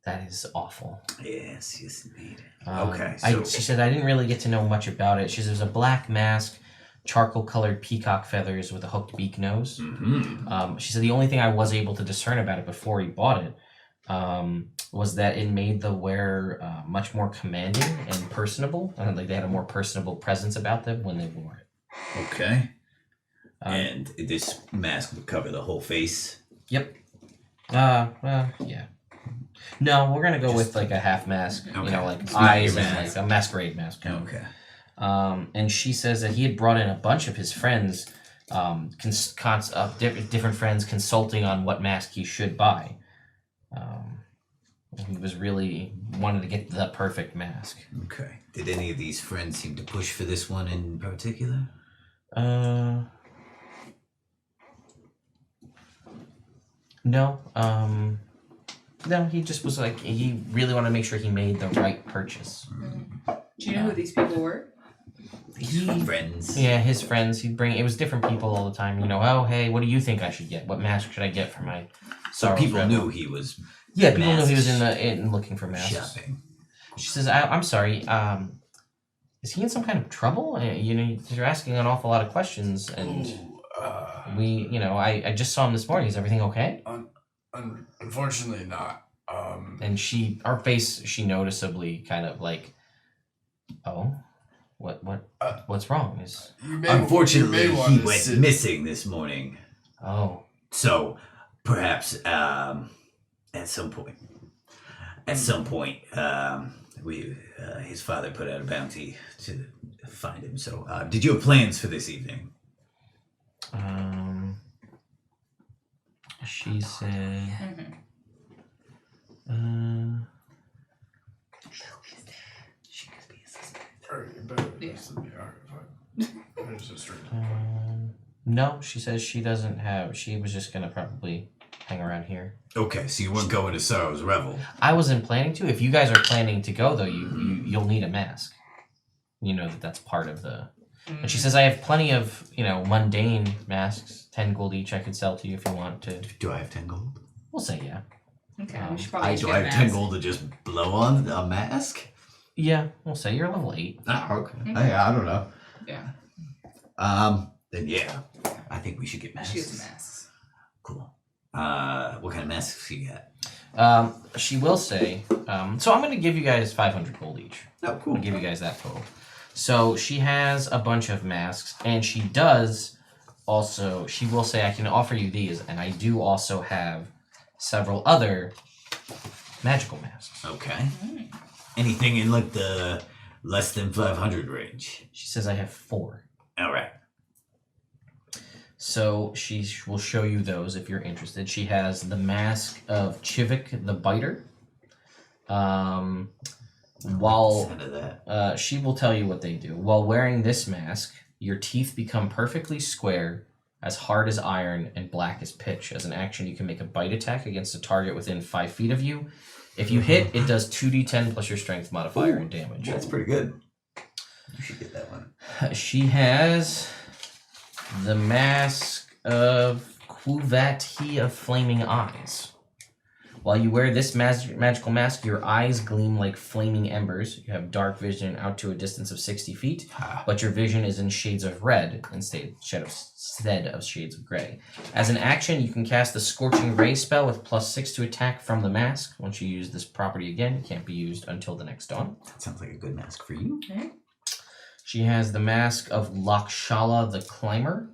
That is awful. Yes, indeed. Um, Okay, she said I didn't really get to know much about it. She says there's a black mask, charcoal-colored peacock feathers with a hooked beak nose. Mm-hmm. She said the only thing I was able to discern about it before he bought it was that it made the wearer much more commanding and personable. Like they had a more personable presence about them when they wore it. Okay. Um, This mask would cover the whole face. Yep. Yeah. No, we're gonna go with like a half mask. Okay. You know, like It's not eyes your and mask. like a masquerade mask. Okay. And she says that he had brought in a bunch of his friends, different friends consulting on what mask he should buy. He was really wanted to get the perfect mask. Okay. Did any of these friends seem to push for this one in particular? No. No, he just was like he really wanted to make sure he made the right purchase. Do you know who these people were? These friends. Yeah, his friends. He'd bring. It was different people all the time. You know. Oh, hey, what do you think I should get? What mask should I get for my? So Sorrow's people Revel? knew he was Yeah, people knew he was masks in looking for masks. shopping. She says, I'm sorry. Is he in some kind of trouble? You know, you're asking an awful lot of questions, and I just saw him this morning. Is everything okay? Unfortunately, not. And our face, she noticeably kind of like, oh, what's wrong? Unfortunately, you may want he to went sit- missing this morning. Oh, So perhaps at some point, his father put out a bounty to find him. So did you have plans for this evening? she said, Alright, you better Yeah. listen to me. Alright, fine. It's just straight. no, she says she doesn't have. She was just gonna probably hang around here. Okay, so you weren't going to Sorrow's Revel. I wasn't planning to. If you guys are planning to go, though, you'll need a mask. You know that's part of the. And she says I have plenty of mundane masks, 10 gold each. I could sell to you if you want to. Do I have 10 gold? We'll say yeah. Okay, we should probably Do get I a have 10 mask. gold to just blow on a mask? Yeah, we'll say you're level 8. Ah, okay. Okay. I don't know. Yeah, Then yeah, I think we should get masks. she has masks. Cool. What kind of masks you got? She will say. So I'm going to give you guys 500 gold each. Oh, I'll cool. give you guys that total. So she has a bunch of masks, and she does also. She will say I can offer you these, and I do also have several other magical masks. Okay. Anything in like the less than 500 range? She says I have 4. All right. So she will show you those if you're interested. She has the mask of Chivik the Biter. While Sound of that. she will tell you what they do. While wearing this mask, your teeth become perfectly square, as hard as iron, and black as pitch. As an action, you can make a bite attack against a target within 5 feet of you. If you hit, it does 2d10 plus your strength modifier and damage. That's pretty good. You should get that one. She has the mask of Quvat, he of flaming eyes. While you wear this magical mask, your eyes gleam like flaming embers. You have dark vision out to a distance of 60 feet, but your vision is in shades of red instead of shades of gray. As an action, you can cast the Scorching Ray spell with +6 to attack from the mask. Once you use this property again, it can't be used until the next dawn. That sounds like a good mask for you. Okay. She has the mask of Lakshala the Climber.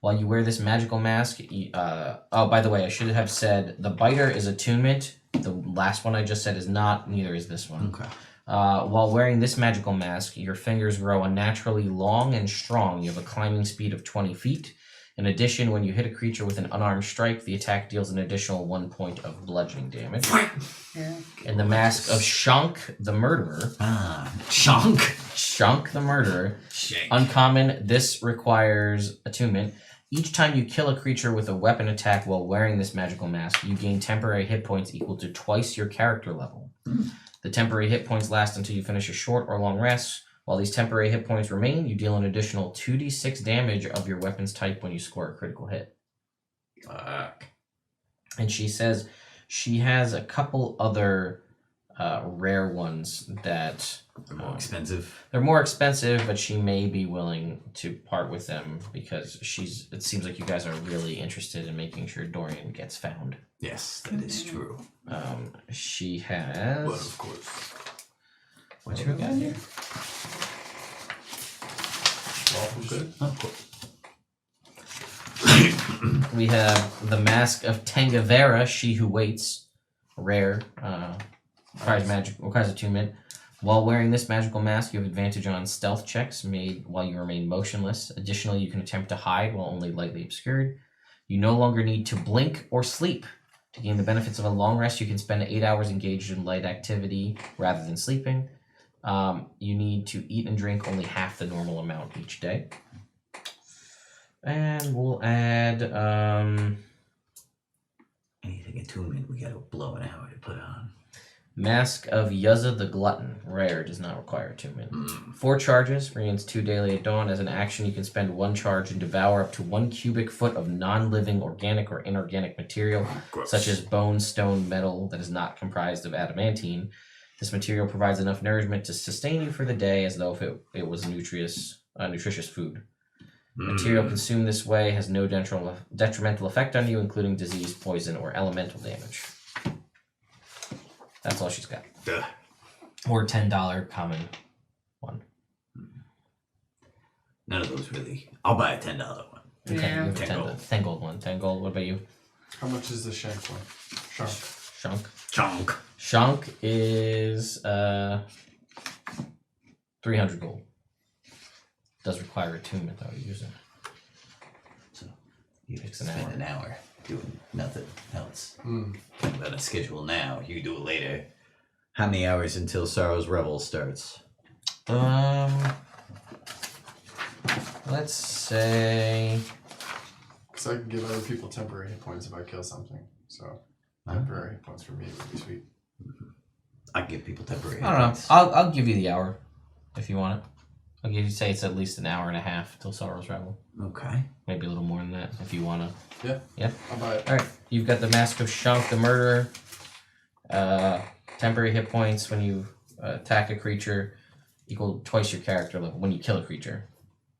While you wear this magical mask, by the way, I should have said the biter is attunement. The last one I just said is not, neither is this one. Okay. While wearing this magical mask, your fingers grow unnaturally long and strong. You have a climbing speed of 20 feet. In addition, when you hit a creature with an unarmed strike, the attack deals an additional 1 point of bludgeoning damage. Yeah. And the mask of Shank the Murderer. Shunk. Shank the Murderer. Shank. Uncommon, this requires attunement. Each time you kill a creature with a weapon attack while wearing this magical mask, you gain temporary hit points equal to twice your character level. The temporary hit points last until you finish a short or long rest. While these temporary hit points remain, you deal an additional 2d6 damage of your weapon's type when you score a critical hit. Fuck. And she says she has a couple other rare ones that They're more expensive. they're more expensive, but she may be willing to part with them because it seems like you guys are really interested in making sure Dorian gets found. Yes, that is true. She has. But of course. What's your guy here? Lawful good. Of course. We have the Mask of Tangavera, She Who Waits. Rare. Requires attunement. While wearing this magical mask, you have advantage on stealth checks made while you remain motionless. Additionally, you can attempt to hide while only lightly obscured. You no longer need to blink or sleep. To gain the benefits of a long rest, you can spend 8 hours engaged in light activity rather than sleeping. You need to eat and drink only half the normal amount each day. And we'll add Anything attunement, we gotta blow an hour to put on. Mask of Yuzza the Glutton. Rare, does not require attunement. 4 charges, reigns 2 daily at dawn. As an action, you can spend 1 charge and devour up to 1 cubic foot of non-living organic or inorganic material, Gross. such as bone, stone, metal that is not comprised of adamantine. This material provides enough nourishment to sustain you for the day as though if it was nutritious food. Material consumed this way has no detrimental effect on you, including disease, poison, or elemental damage. That's all she's got. Ugh. Or $10 common one. None of those really. I'll buy a $10 one. Okay, Yeah. you have a 10 10 gold. 10 gold one. 10 gold. What about you? How much is the shank one? Shark. Shunk. Chunk. Shunk is 300 gold. Does require attunement though to use it. So you Takes an spend hour. an hour doing nothing else. Hmm. I'm on a schedule now. You do it later. How many hours until Sorrow's Revel starts? Let's say So I can give other people temporary hit points if I kill something. So temporary hit points for me would be sweet. I give people temporary. I don't know. hits. I'll give you the hour if you want it. I'll give you say it's at least an hour and a half till Sorrow's Revel. Okay. Maybe a little more than that if you wanna. I'll buy it. All right, you've got the Mask of Shunk the Murderer. Temporary hit points when you attack a creature equal twice your character level when you kill a creature,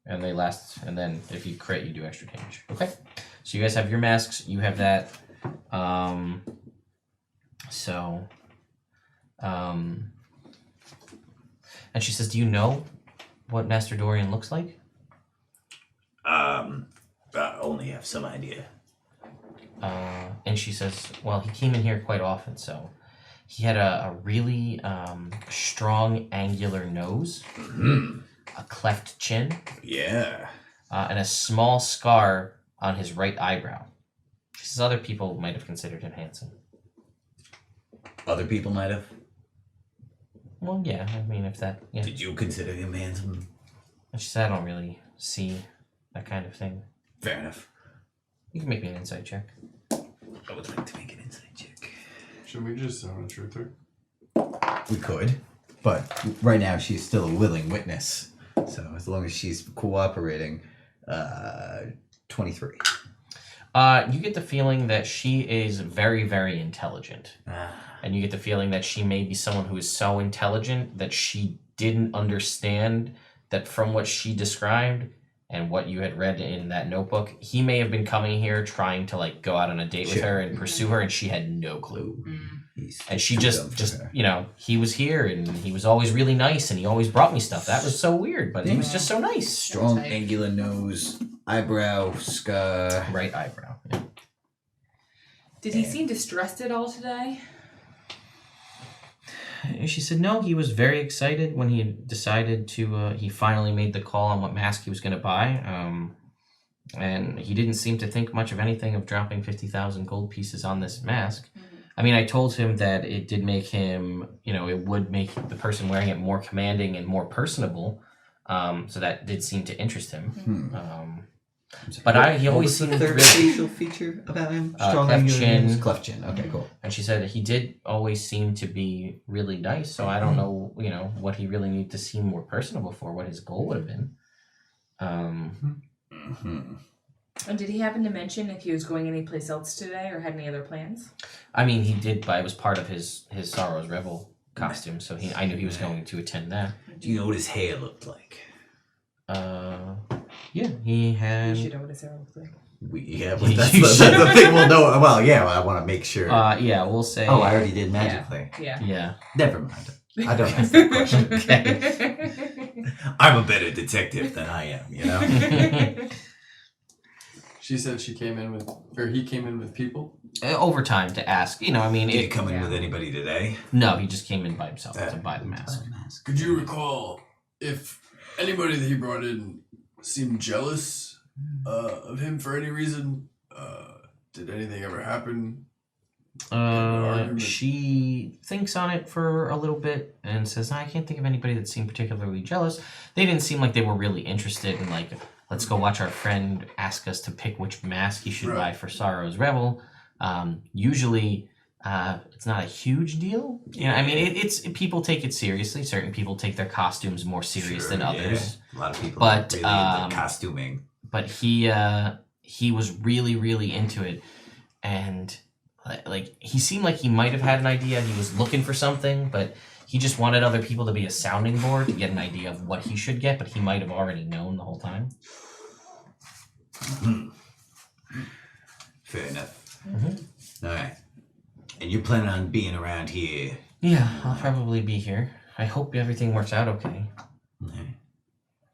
and they last. And then if you crit, you do extra damage. Okay, so you guys have your masks. You have that. And she says, "Do you know what Master Dorian looks like?" I only have some idea. And she says, well, he came in here quite often, so he had a really strong angular nose, a cleft chin, Yeah. and a small scar on his right eyebrow. She says other people might have considered him handsome. Other people might have. Well, yeah. I mean, if that, yeah. Did you consider him handsome? She said, I don't really see that kind of thing. Fair enough. You can make me an insight check. I would like to make an insight check. Should we just sound a truther? We could, but right now she's still a willing witness. So as long as she's cooperating, 23. You get the feeling that she is very, very intelligent. And you get the feeling that she may be someone who is so intelligent that she didn't understand that from what she described and what you had read in that notebook, he may have been coming here trying to like go out on a date with her and pursue her, and she had no clue. And she just he was here and he was always really nice and he always brought me stuff. That was so weird, but he was just so nice. Strong, angular nose, eyebrow, scar. Right eyebrow. Yeah. Did he seem distressed at all today? She said no, he was very excited when he decided to, he finally made the call on what mask he was going to buy. And he didn't seem to think much of anything of dropping 50,000 gold pieces on this mask. I mean, I told him that it did make him, it would make the person wearing it more commanding and more personable. So that did seem to interest him. But he always seemed third really... facial feature about him? Strong, cleft angular chin. nose, cleft chin. Okay, cool. And she said he did always seem to be really nice, so I don't know, what he really needed to seem more personable for, what his goal would have been. And did he happen to mention if he was going anyplace else today or had any other plans? I mean, he did, but it was part of his Sorrow's Revel costume, so I knew he was going to attend that. Do you know what his hair looked like? Yeah, he had... You should know what his hair looked like. But that's the thing we'll know. Well, yeah, I want to make sure. Yeah, we'll say... Oh, I already did magically. Yeah. Yeah. Never mind. I don't ask that question. Okay. I'm a better detective than I am, She said he came in with people. Over time to ask, Did he come in with anybody today? No, he just came in by himself to buy the mask. Could you recall if anybody that he brought in seemed jealous of him for any reason? Did anything ever happen? She thinks on it for a little bit and says, I can't think of anybody that seemed particularly jealous. They didn't seem like they were really interested in let's go watch our friend ask us to pick which mask he should buy for Sorrow's Revel. Usually, it's not a huge deal. I mean, it's people take it seriously. Certain people take their costumes more serious than others. Yeah. A lot of people But, really into costuming. But he was really, really into it. And he seemed like he might have had an idea. He was looking for something, but he just wanted other people to be a sounding board to get an idea of what he should get, but he might have already known the whole time. Fair enough. All right. And you're planning on being around here? Yeah, I'll probably be here. I hope everything works out okay.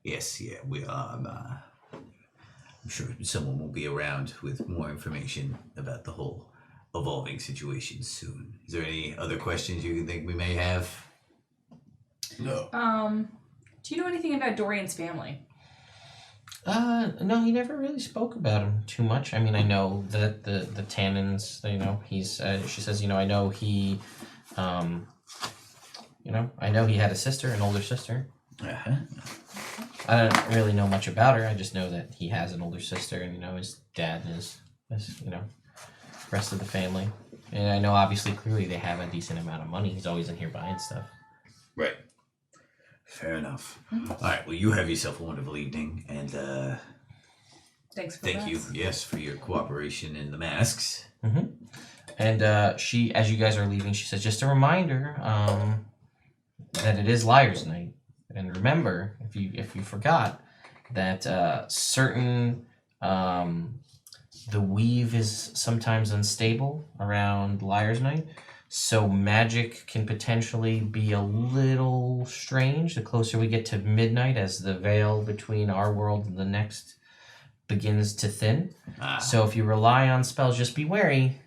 Yes, yeah, we are. I'm sure someone will be around with more information about the whole evolving situation soon. Is there any other questions you think we may have? No. Do you know anything about Dorian's family? No, he never really spoke about him too much. I mean, I know that the Tannins, he's, she says, I know he, I know he had a sister, an older sister. I don't really know much about her. I just know that he has an older sister and, his dad and his rest of the family. And I know obviously clearly they have a decent amount of money. He's always in here buying stuff. Right. Fair enough. All right. Well, you have yourself a wonderful evening, and Thanks for thank you, yes, for your cooperation in the masks. And she, as you guys are leaving, she says, just a reminder that it is Liar's Night. And remember, if you forgot, that certain the weave is sometimes unstable around Liar's Night. So magic can potentially be a little strange the closer we get to midnight as the veil between our world and the next begins to thin. So if you rely on spells, just be wary.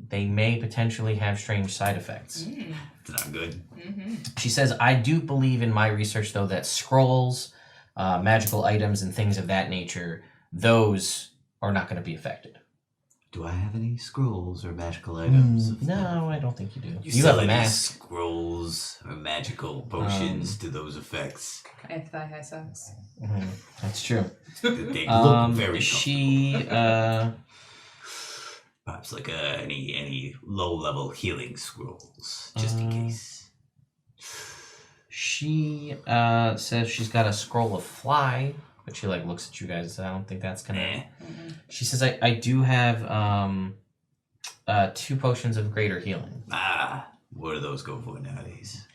They may potentially have strange side effects. It's not good. She says, I do believe in my research, though, that scrolls, magical items, and things of that nature, those are not going to be affected. Do I have any scrolls or magical items? No, I don't think you do. You, You sell have a any mask. scrolls or magical potions to those effects? I have thigh-high socks. That's true. They look very She perhaps like any low-level healing scrolls, just in case. She says she's got a scroll of fly, but she like looks at you guys. I don't think that's gonna. She says I do have 2 potions of greater healing. What do those go for nowadays?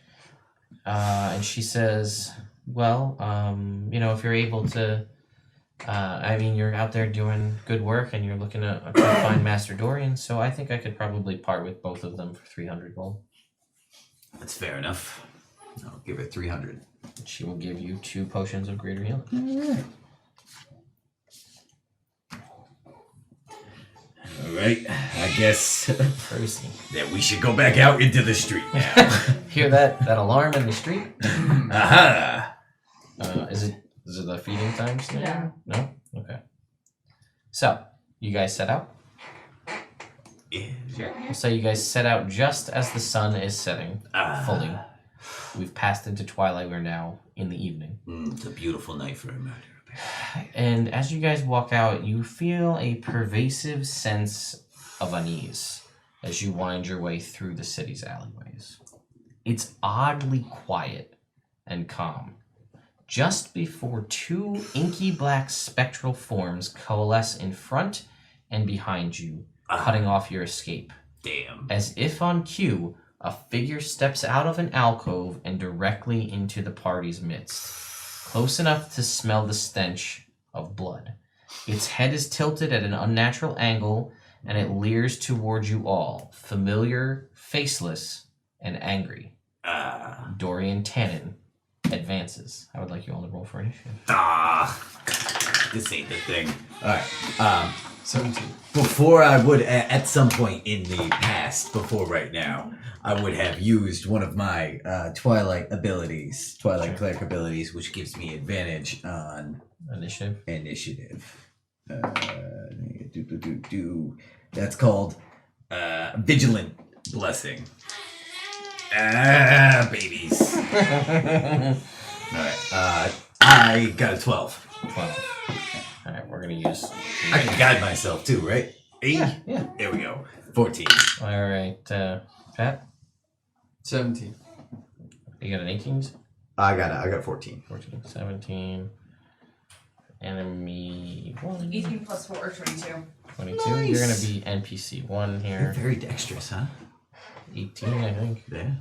And she says, well, if you're able to, you're out there doing good work and you're looking to try to find Master Dorian, so I think I could probably part with both of them for 300 gold. That's fair enough. I'll give it 300. She will give you 2 potions of greater healing. All right, I guess Percy. that we should go back out into the street now. Hear that alarm in the street? Aha! Is it the feeding time still? No. No? Okay. So, you guys set out? Yeah. So you guys set out just as the sun is setting fully. We've passed into twilight. We're now in the evening. It's a beautiful night for a murder. And as you guys walk out, you feel a pervasive sense of unease as you wind your way through the city's alleyways. It's oddly quiet and calm. Just before 2 inky black spectral forms coalesce in front and behind you, cutting off your escape. Damn. As if on cue, a figure steps out of an alcove and directly into the party's midst, close enough to smell the stench of blood. Its head is tilted at an unnatural angle, and it leers towards you all, familiar, faceless, and angry. Dorian Tannen advances. I would like you all to roll for initiative. This ain't the thing. Alright, 17. before I would, at some point in the past, before right now, I would have used one of my Twilight Cleric abilities, which gives me advantage on Initiative. That's called Vigilant Blessing. Babies. Alright, I got a 12. 12. Alright, we're gonna use... I can guide myself too, right? 8? Yeah. There we go. 14. Alright, Pat, 17. you got an 18? I got 14. 14, 17. Enemy 1. 18 plus 4 or 22. 22. Nice. You're gonna be NPC 1 You're here. very dexterous, huh? 18, I think. Yeah.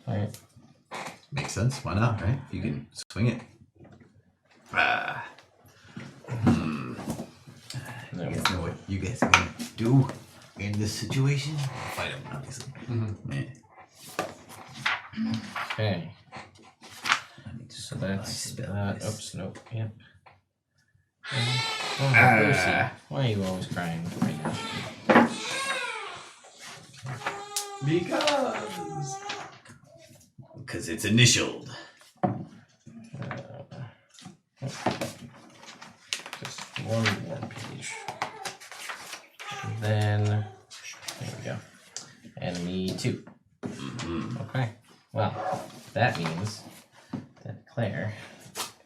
Alright. Makes sense. Why not, right? If you can swing it. You guys know what you guys are gonna do in this situation? Fight him, obviously. Yeah. Okay. So that's spell that. this. Oops, nope. Yep. Oh, Lucy, why are you always crying right now? Because it's initialed. Just one more page. And then, there we go. Enemy 2. Okay. Well, that means that Claire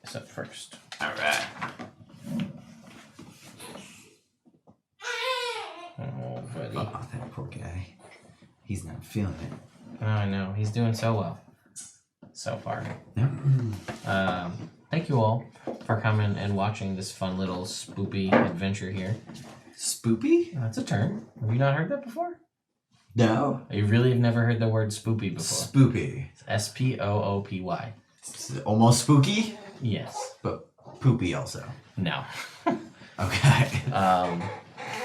is up first. Alright. Oh, buddy. Oh, that poor guy. He's not feeling it. Oh, I know. He's doing so well. So far. Thank you all for coming and watching this fun little spoopy adventure here. Spoopy? That's a term. Have you not heard that before? No. You really have never heard the word spoopy before. Spoopy. It's S-P-O-O-P-Y. It's almost spooky, Yes. but poopy also. No. Okay.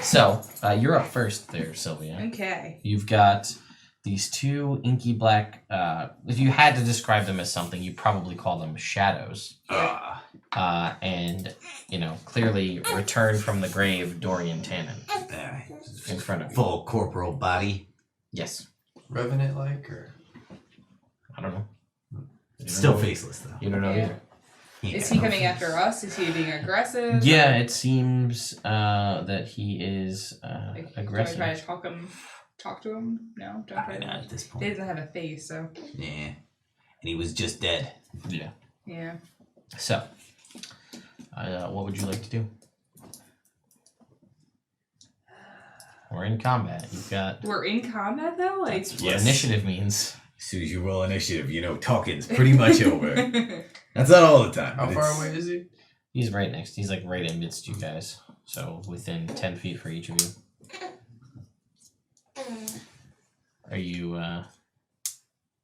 So, you're up first there, Sylvia. Okay. You've got these 2 inky black, if you had to describe them as something, you'd probably call them shadows. And, clearly returned from the grave Dorian Tannen in front of you. Full corporal body. Yes. Revenant like or I don't know. You don't Still know. faceless though. You don't know Yeah. either. Is he coming after us? Is he being aggressive? Yeah, it seems that he is Like, aggressive. Do I try to talk to him? No, don't try Probably not to. at this He point. doesn't have a face, so Yeah. And he was just dead. Yeah. yeah. So, what would you like to do? We're in combat. You've got. We're in combat though, like. That's what initiative means. As soon as you roll initiative, you know talking's pretty much over. That's not all the time. How but far it's- away is he? He's right next. He's like right amidst you guys. So within 10 feet for each of you. Are you?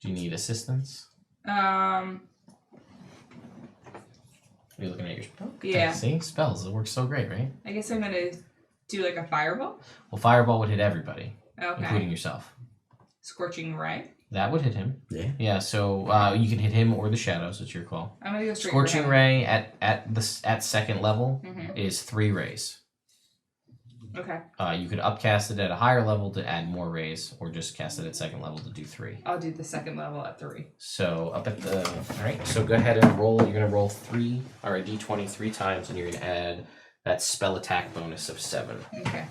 Do you need assistance? Are you looking at your spell? Yeah. See, spells. It works so great, right? I guess I'm gonna do like a fireball. Well, fireball would hit everybody, Okay. including yourself. Scorching ray. That would hit him. Yeah. Yeah. So you can hit him or the shadows. It's your call. I'm gonna go straight. Scorching for him. ray at second level Mhm. is 3 rays. Okay. You could upcast it at a higher level to add more rays, or just cast it at second level to do 3. I'll do the second level at 3. So up at the alright, so go ahead and roll. You're gonna roll 3 or a d20 3 times, and you're gonna add that spell attack bonus of 7. Okay.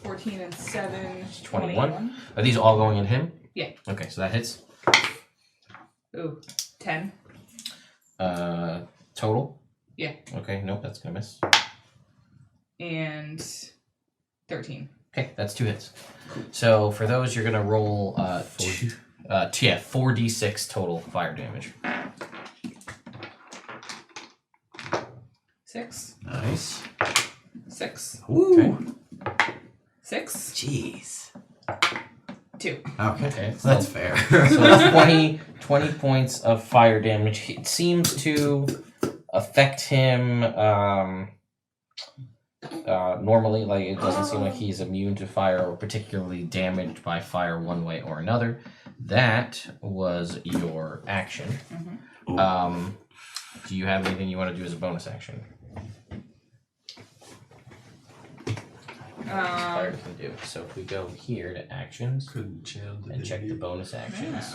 14 and 7. 21. Are these all going in him? Yeah. Okay, so that hits. Ooh, 10. Total? Yeah. Okay, nope, that's gonna miss. And 13. Okay, that's 2 hits. So for those, you're gonna roll 4d6 total fire damage. 6. Nice. 6. Ooh. 6. Jeez. 2. Okay. Okay, So that's fair. So that's 20 points of fire damage. It seems to affect him normally. Like, it doesn't seem like he's immune to fire or particularly damaged by fire one way or another. That was your action. Do you have anything you want to do as a bonus action? Fire can do. So if we go here to actions Couldn't channel divinity. and check the bonus actions.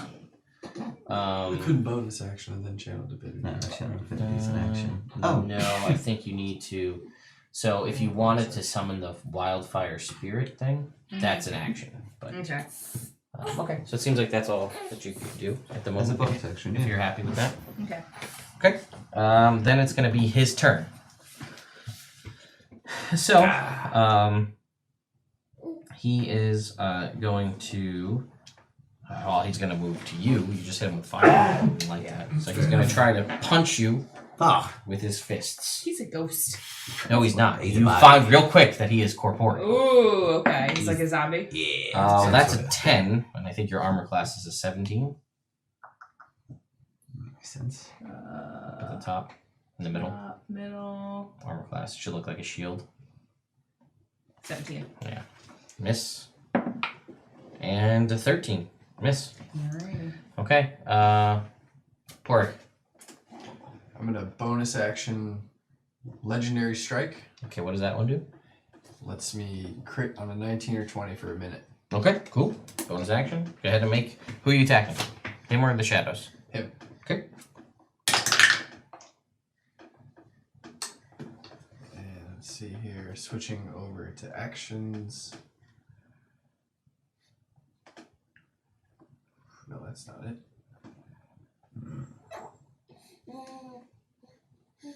I couldn't bonus action and then channel divinity. No, channel divinity is an action. Oh. No, I think you need to. So if you wanted to summon the wildfire spirit thing, that's an action. But Okay. okay, so it seems like that's all that you could do at the As a moment. bonus action, If yeah. you're happy with that. Okay. Okay. Then it's gonna be his turn. So, he is going to. Well, he's gonna move to you. You just hit him with fire, like that. So he's gonna try to punch you Ah, with his fists. He's a ghost. No, he's not. He's You alive. find real quick that he is corporeal. Ooh, okay. He's like a zombie. Yeah. So that's a 10, and I think your armor class is a 17 makes sense. at the top, in the middle. Middle. Armor class should look like a shield. 17. Yeah, miss, and a 13, miss. Alright. Okay, Pork. I'm gonna bonus action legendary strike. Okay, what does that one do? Lets me crit on a 19 or 20 for a minute. Okay, cool. Bonus action. Go ahead and make. Who are you attacking? Him or the shadows? Him. Okay. And let's see here, switching over to actions. No, that's not it.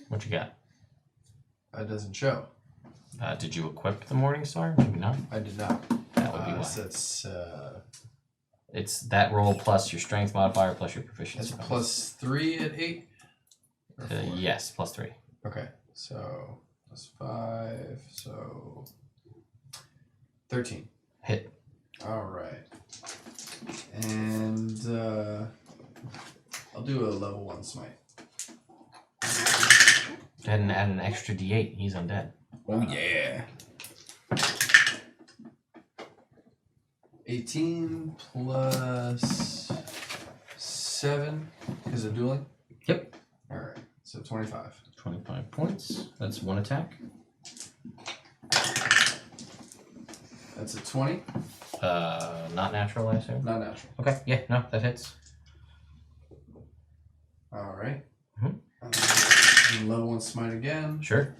What you got? It doesn't show. Did you equip the Morning Star? Maybe not. I did not. That would be why. So that's It's that roll plus your strength modifier plus your proficiency. that's bonus. +3 at 8. Or 4? Yes, plus 3. Okay, so +5, so 13. Hit. All right, and I'll do a level 1 smite. Go ahead and add an extra d8. He's undead. Oh yeah. 18 plus 7 because of dueling. Yep. All right, so 25. 25 points. That's one attack. That's a 20. Not natural, I assume. Not natural. Okay. Yeah. No, that hits. All right. Mhm. And level 1 smite again. Sure.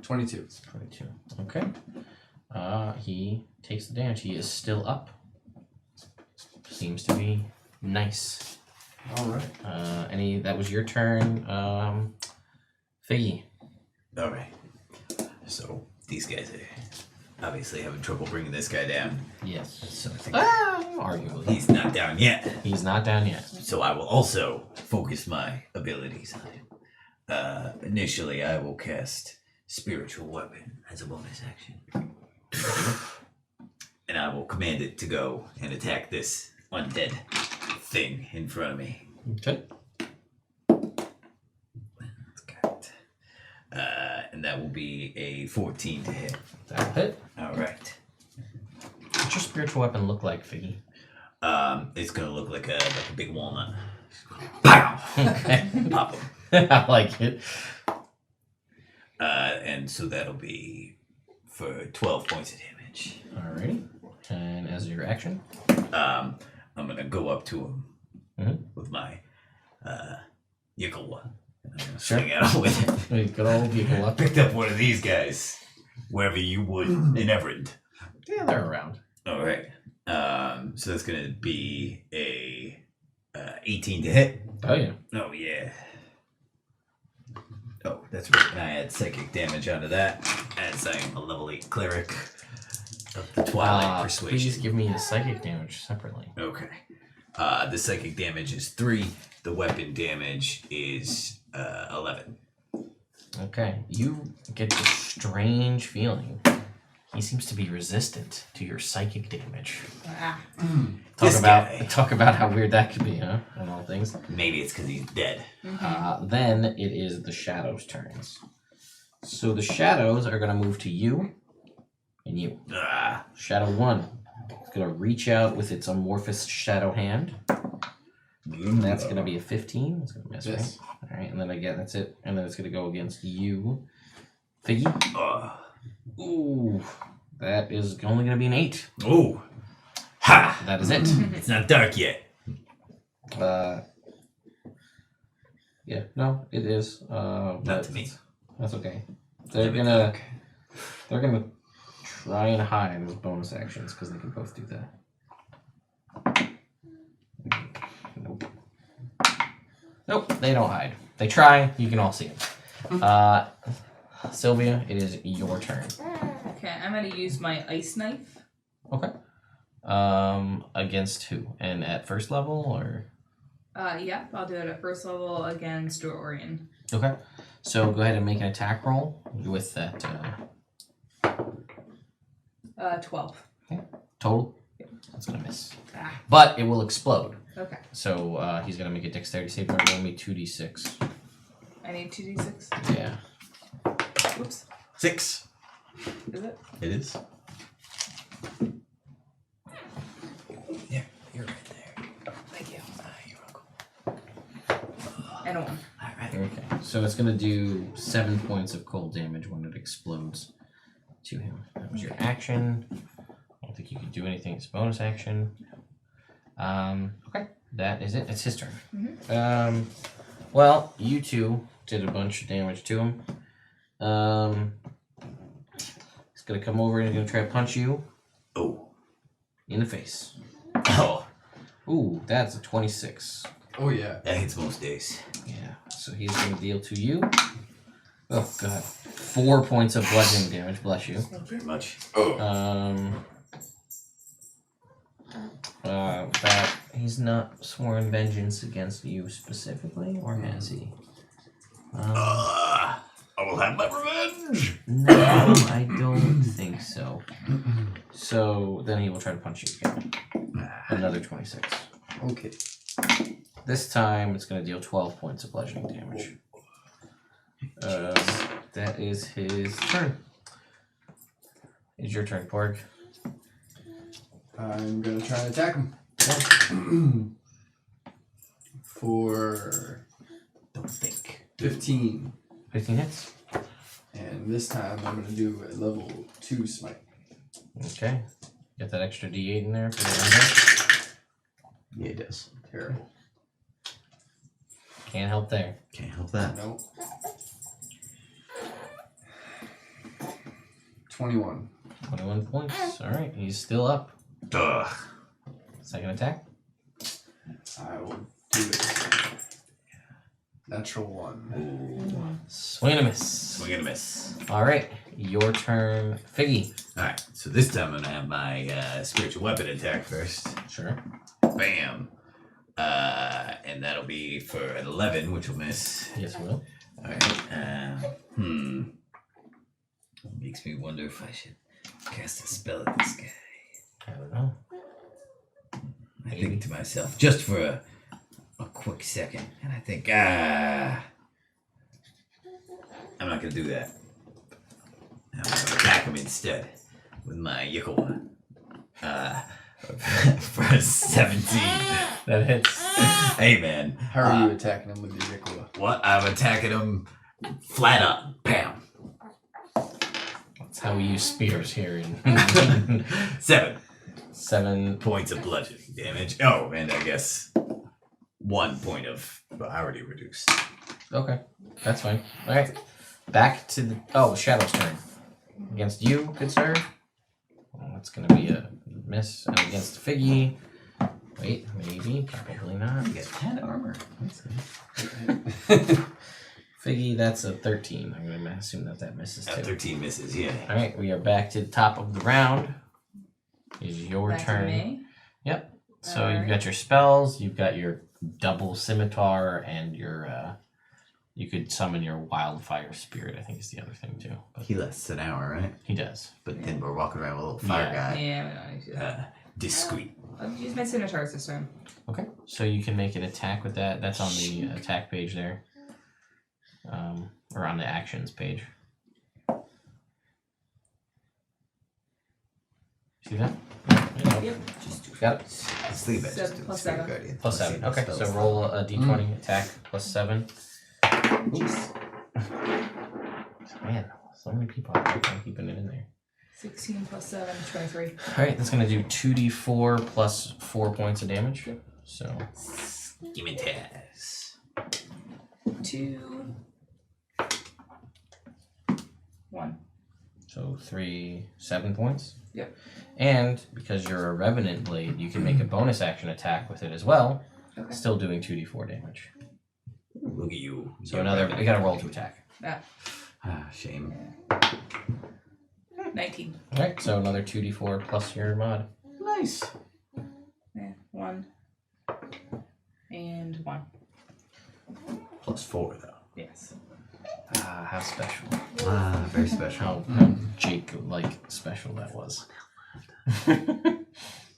$22. 22. Okay. He takes the damage. He is still up. Seems to be nice. All right. That was your turn. Figgy. All right. So these guys are obviously having trouble bringing this guy down. Yes. So I think Arguably. he's not down yet. He's not down yet. So I will also focus my abilities on him. Initially, I will cast Spiritual Weapon as a bonus action. And I will command it to go and attack this undead thing in front of me. Okay. Let's count. And that will be a 14 to hit. That'll hit. All right. What's your spiritual weapon look like, Figgy? It's gonna look like a big walnut. Pow! Okay. Pop him. I like it. And so that'll be for 12 points of damage. Alrighty. And as your action? I'm gonna go up to him Mhm. with my Yikawa. And I'm gonna Sure. swing at him with it. Hey, good old people up. Picked up one of these guys wherever you would in Everett. Yeah, they're around. All right. So that's gonna be a 18 to hit. Oh, yeah. Oh yeah. Oh, that's right. And I add psychic damage onto that, as I am a level 8 cleric of the Twilight Persuasion. Please give me the psychic damage separately. Okay. The psychic damage is 3. The weapon damage is 11. Okay. You get this strange feeling. He seems to be resistant to your psychic damage. Ah. This guy. Talk about how weird that could be, huh? On all things. Maybe it's because he's dead. Then it is the shadows' turns. So the shadows are going to move to you and you. Ah, Shadow 1. It's going to reach out with its amorphous shadow hand. That's going to be a 15. It's going to miss, Yes. right? All right, and then again, that's it. And then it's going to go against you. Figgy. Ooh. That is only going to be an 8. Oh. Ha! That is it. It's not dark yet. Yeah, no, it is. Not to me. That's okay. They're gonna try and hide with bonus actions because they can both do that. Nope, they don't hide. They try. You can all see them. Sylvia, it is your turn. Okay, I'm gonna use my ice knife. Okay. Against who? And at first level or? Yeah, I'll do it at first level against Dorian. Okay. So go ahead and make an attack roll with that 12. total. That's gonna miss, Ah, but it will explode. okay. So he's gonna make a dexterity save. Gonna roll me 2d6. I need 2d6. Yeah. Whoops. 6. Is it? It is. Yeah, you're right there. Thank you. You're welcome. And a 1. All right. Okay. So it's gonna do 7 points of cold damage when it explodes to him. That was your action. I don't think you can do anything. It's a bonus action. Okay. That is it. It's his turn. Well, you two did a bunch of damage to him. He's gonna come over and he's gonna try to punch you Oh. in the face. Oh. Ooh, that's a 26. Oh, yeah. That hits most days. Yeah, so he's gonna deal to you. Oh god. 4 points of bludgeoning damage, bless you. Very much. That he's not sworn vengeance against you specifically, or has he? I will have my revenge. No, I don't think so. So then he will try to punch you again. Another 26. Okay. This time it's gonna deal 12 points of bludgeoning damage. That is his turn. It's your turn, Porg. I'm gonna try and attack him. For Don't think. 15. 15 hits. And this time I'm gonna do a level 2 smite. Okay. Get that extra D8 in there for the Yeah, it does. Terrible. Can't help there. Can't help that. Nope. 21. 21 points. All right, he's still up. Ugh. Second attack. I will do it. Natural 1. Swing and a miss. Swing and a miss. All right, your turn, Figgy. Alright, so this time I'm gonna have my spiritual weapon attack first. Sure. Bam. And that'll be for an 11, which will miss. Yes, will. Alright. Makes me wonder if I should cast a spell at this guy. I don't know. I think to myself, just for a quick second, and I think, I'm not gonna do that. I'm gonna attack him instead with my Yickle. For a 17. That hits. Hey man. How are you attacking him with your Yickle? What? I'm attacking him flat up. Bam. That's how we use spears here. In 7 7. points of bludgeoning damage. Oh, and I guess 1 point of already reduced. Okay, that's fine. All right, back to the Shadow's turn. Against you, good sir. Well, that's gonna be a miss. And against Figgy. Wait, maybe, probably not. You got 10 armor. That's nice. Figgy, that's a 13. I'm gonna assume that misses too. 13 misses, yeah. All right, we are back to the top of the round. Is your Back to turn? me. Yep. So All you've right. got your spells, you've got your double scimitar, and your you could summon your wildfire spirit. I think is the other thing too. But He lasts an hour, right? he does. But then we're walking around with a little fire Yeah. guy. Yeah, we don't need to do that. Discreet. I'll use my scimitars this time. Okay. So you can make an attack with that. That's on the attack page there, or on the actions page. See that? Yep. Got it. Let's leave it. Seven Just do plus Spirit 7. Guardian. Plus Let's see 7. what Okay, so spells. roll a d20 attack plus 7. Man, so many people out there keeping it in there. 16 plus 7, 23. Alright, that's going to do 2d4 plus 4 points of damage. So, Give me Taz. 2. 1. so 7 points. Yep. And because you're a Revenant Blade, you can make a bonus action attack with it as well. Okay. Still doing 2d4 damage. Look at you. So we got to roll to attack. Ah, shame. 19. Alright, so another 2d4 plus your mod. Nice. Yeah, 1. And 1. Plus 4, though. Yes. Ah, how special. Ah, very special. How Jake-like special that was.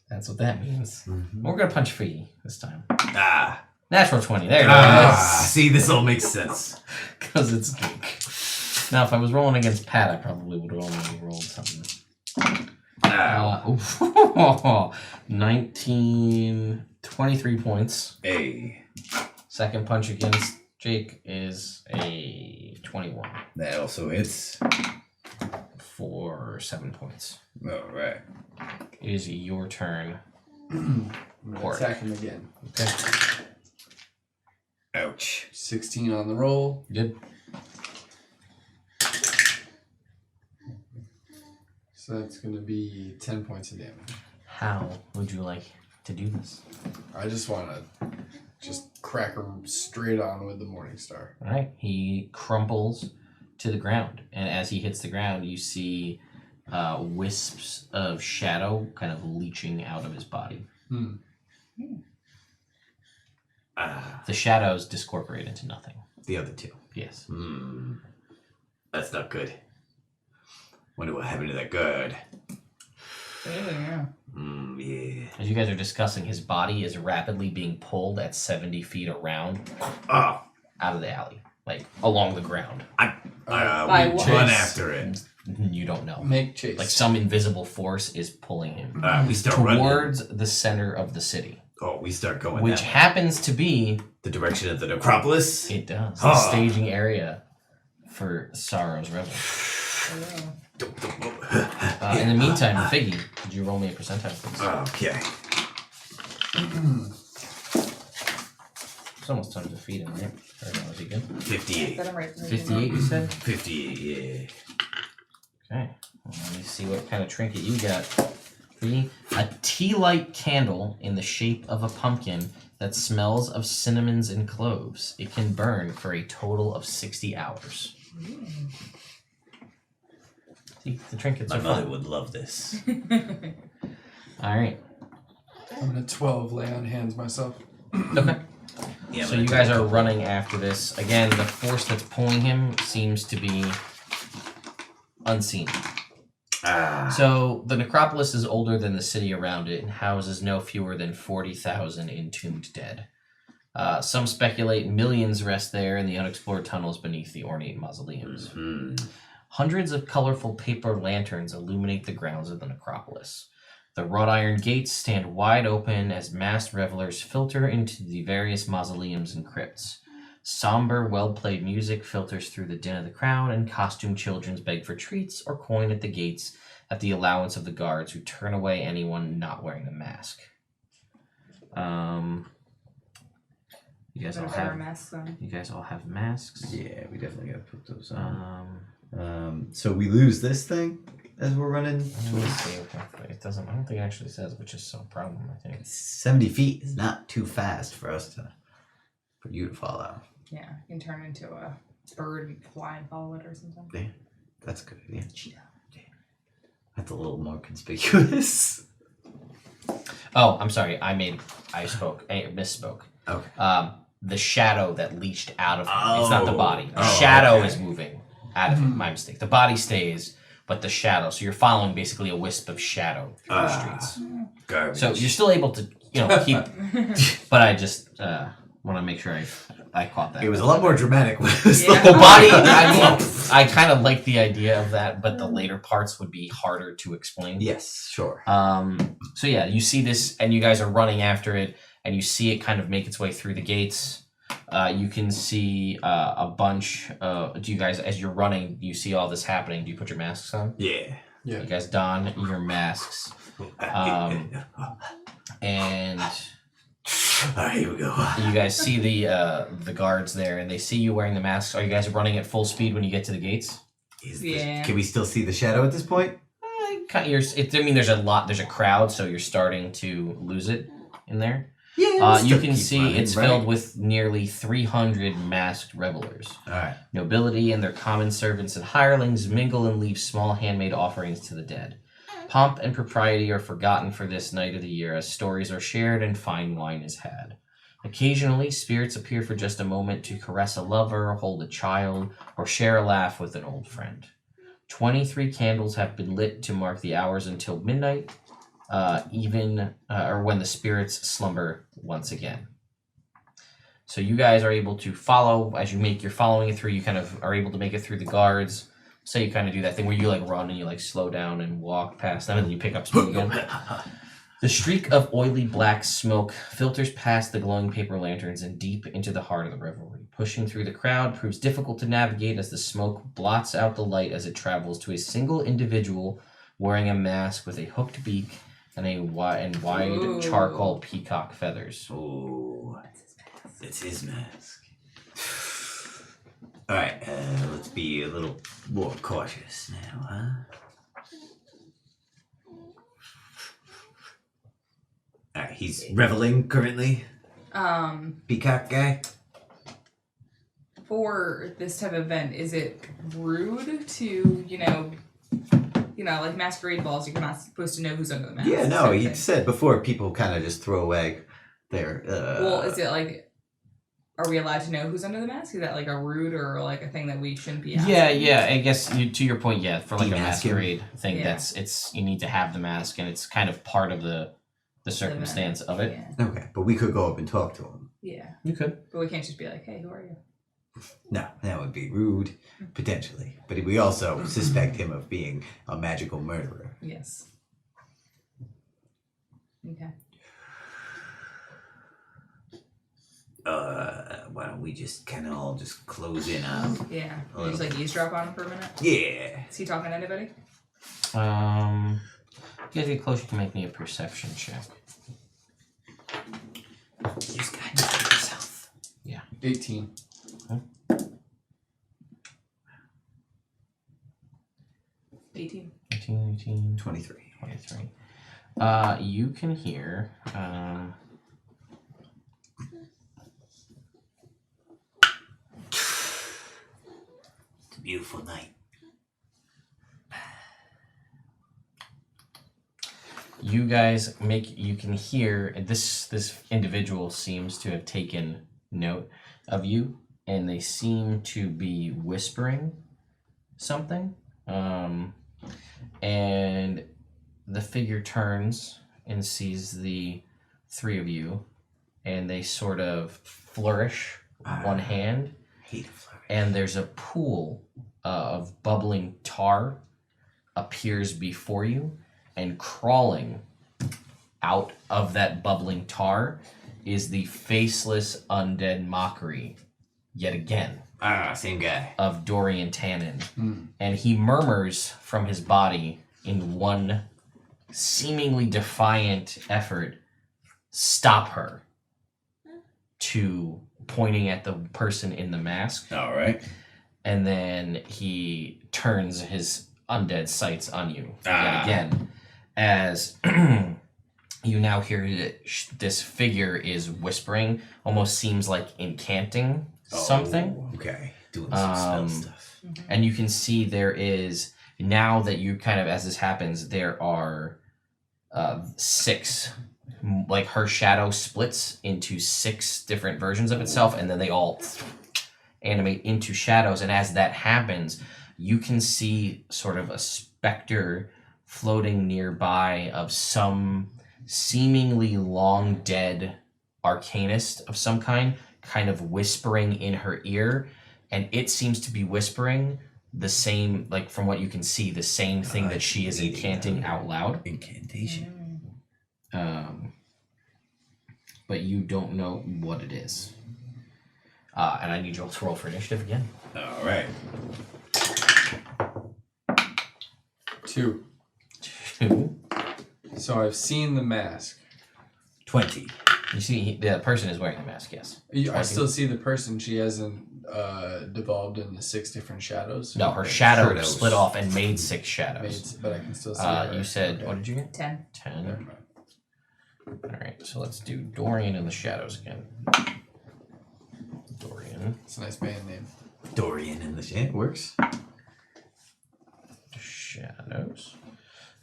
That's what that means. We're going to punch Figgy this time. Ah. Natural 20, there it is. See, this all makes sense. Because it's Jake. Now, if I was rolling against Pat, I probably would have only rolled something. Ow. 19, 23 points. Hey. Second punch against Jake is a 21 That also hits. for 7 points. Alright. It is your turn. I'm going to Orc. attack him again. Okay. Ouch. 16 on the roll. Good. So that's going to be 10 points of damage. How would you like to do this? I just want to just crack him straight on with the Morning Star. All right. He crumples to the ground, and as he hits the ground, you see wisps of shadow kind of leaching out of his body. The shadows discorporate into nothing. The other two. Yes. That's not good. Wonder what happened to that guard. Yeah. Yeah. As you guys are discussing, his body is rapidly being pulled at 70 feet around Oh. out of the alley, like along the ground. By We what? run after it. You don't know. Make chase. Like some invisible force is pulling him We start running. towards the center of the city, Oh, we start going which that way. happens to be, The direction of the necropolis. it does, Huh. the staging area for Sorrow's Revel. In the meantime, Figgy, could you roll me a percentile, please? Okay. It's almost time to feed him, right? Or no, is he good? 58. Set 'em right. 58, you said? 58, yeah. Okay. Well, let me see what kind of trinket you got. Figgy. A tea light candle in the shape of a pumpkin that smells of cinnamons and cloves. It can burn for a total of 60 hours. See, the trinkets My are mother fun. would love this. Alright. I'm gonna 12 lay on hands myself. Okay. Yeah, So you guys are running after this. Again, the force that's pulling him seems to be unseen. So the necropolis is older than the city around it and houses no fewer than 40,000 entombed dead. Some speculate millions rest there in the unexplored tunnels beneath the ornate mausoleums. Hundreds of colorful paper lanterns illuminate the grounds of the necropolis. The wrought iron gates stand wide open as masked revelers filter into the various mausoleums and crypts. Somber, well-played music filters through the din of the crowd, and costumed children beg for treats or coin at the gates at the allowance of the guards who turn away anyone not wearing a mask. You guys all have masks on. You guys all have masks. Yeah, we definitely gotta put those on. So we lose this thing as we're running. Let me see. Okay. It doesn't. I don't think it actually says, which is some problem. I think. 70 feet is not too fast for you to fall out. Yeah, you can turn into a bird and fly and follow it or something. Yeah, that's good. Yeah. That's a little more conspicuous. Oh, I'm sorry. I misspoke. Okay. The shadow that leached out of him. It's not the body. The Oh, shadow okay. is moving out of him. My mistake. The body stays, but the shadow. So you're following basically a wisp of shadow through the streets. Garbage. So you're still able to, keep. But I just want to make sure I caught that. It was a lot more dramatic when it was Yeah. The body. I kind of like the idea of that, but the later parts would be harder to explain. Yes, sure. So yeah, you see this, and you guys are running after it, and you see it kind of make its way through the gates. You can see a bunch. Do you guys, as you're running, you see all this happening? Do you put your masks on? Yeah. Yeah. You guys don your masks, and All right, here we go. you guys see the guards there, and they see you wearing the masks. Are you guys running at full speed when you get to the gates? Can we still see the shadow at this point? There's a crowd, so you're starting to lose it in there. Yeah. You can see it's filled with nearly 300 masked revelers. All right. Nobility and their common servants and hirelings mingle and leave small handmade offerings to the dead. Pomp and propriety are forgotten for this night of the year as stories are shared and fine wine is had. Occasionally, spirits appear for just a moment to caress a lover, hold a child, or share a laugh with an old friend. 23 candles have been lit to mark the hours until midnight, or when the spirits slumber once again. So you guys are able to follow, as you're following it through, you kind of are able to make it through the guards. So you kind of do that thing where you run and you slow down and walk past them and then you pick up speed again. The streak of oily black smoke filters past the glowing paper lanterns and deep into the heart of the revelry. Pushing through the crowd proves difficult to navigate as the smoke blots out the light as it travels to a single individual wearing a mask with a hooked beak and wide Ooh. charcoal peacock feathers. Oh, it's his mask. All right, let's be a little more cautious now, huh? All right, he's reveling currently. Peacock guy. For this type of event, is it rude to, like masquerade balls, you're not supposed to know who's under the mask? Yeah, no, sort of he thing. said before people kind of just throw away their. Well, is it are we allowed to know who's under the mask? Is that a rude or a thing that we shouldn't be asking? Yeah, I guess to your point, yeah, for a Demasking. masquerade thing, Yeah. you need to have the mask and it's kind of part of the circumstance of it. Yeah. Okay, but we could go up and talk to him. Yeah. You could. But we can't just be like, hey, who are you? No, that would be rude, potentially. But we also suspect him of being a magical murderer. Yes. Okay. Why don't we just kind of all just close in on him? Yeah. You just eavesdrop on him for a minute? Yeah. Is he talking to anybody? You guys get close, you can make me a perception check. You just gotta do it yourself. 18. 18. 18, 23. 23. You can hear, It's a beautiful night. you guys you can hear, this individual seems to have taken note of you, and they seem to be whispering something. And the figure turns and sees the three of you, and they sort of flourish one hand, Hate a flourish. and there's a pool of bubbling tar appears before you, and crawling out of that bubbling tar is the faceless undead mockery, yet again, Same guy. of Dorian Tannen. And he murmurs from his body in one seemingly defiant effort, "Stop her," to pointing at the person in the mask. All right. And then he turns his undead sights on you yet Ah. again, as you now hear that this figure is whispering, almost seems like incanting something. Oh, okay. Doing some spell stuff. And you can see there is, now that you kind of, as this happens, there are 6, like her shadow splits into 6 different versions of itself, and then they all animate into shadows. And as that happens, you can see sort of a specter floating nearby of some seemingly long dead arcanist of some kind of whispering in her ear, and it seems to be whispering the same, like from what you can see, the same thing that she is incanting out loud. Incantation. But you don't know what it is. And I need you all to roll for initiative again. All right. 2. 2. So I've seen the mask. 20. You see, the person is wearing the mask, yes. I still see the person. She hasn't devolved into 6 different shadows. No, her shadow Shadows. split off and made 6 shadows. But I can still see her. You said, Okay. what did you get? 10. 10. Never mind. Alright, so let's do Dorian in the shadows again. Dorian. It's a nice band name. Dorian in the shit works. Shadows.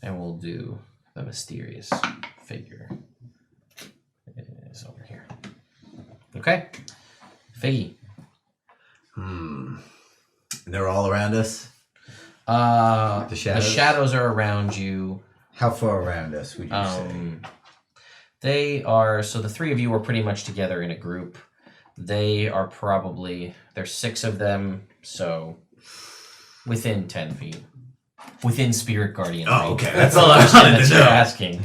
And we'll do the mysterious figure. It is over here. Okay. Figgy. They're all around us. The shadows? shadows are around you. How far around us would you say? They are, so the 3 of you are pretty much together in a group. They are probably, there's 6 of them, so within 10 feet. Within Spirit Guardian range. Oh, okay. That's all I wanted That's to what you're know. asking.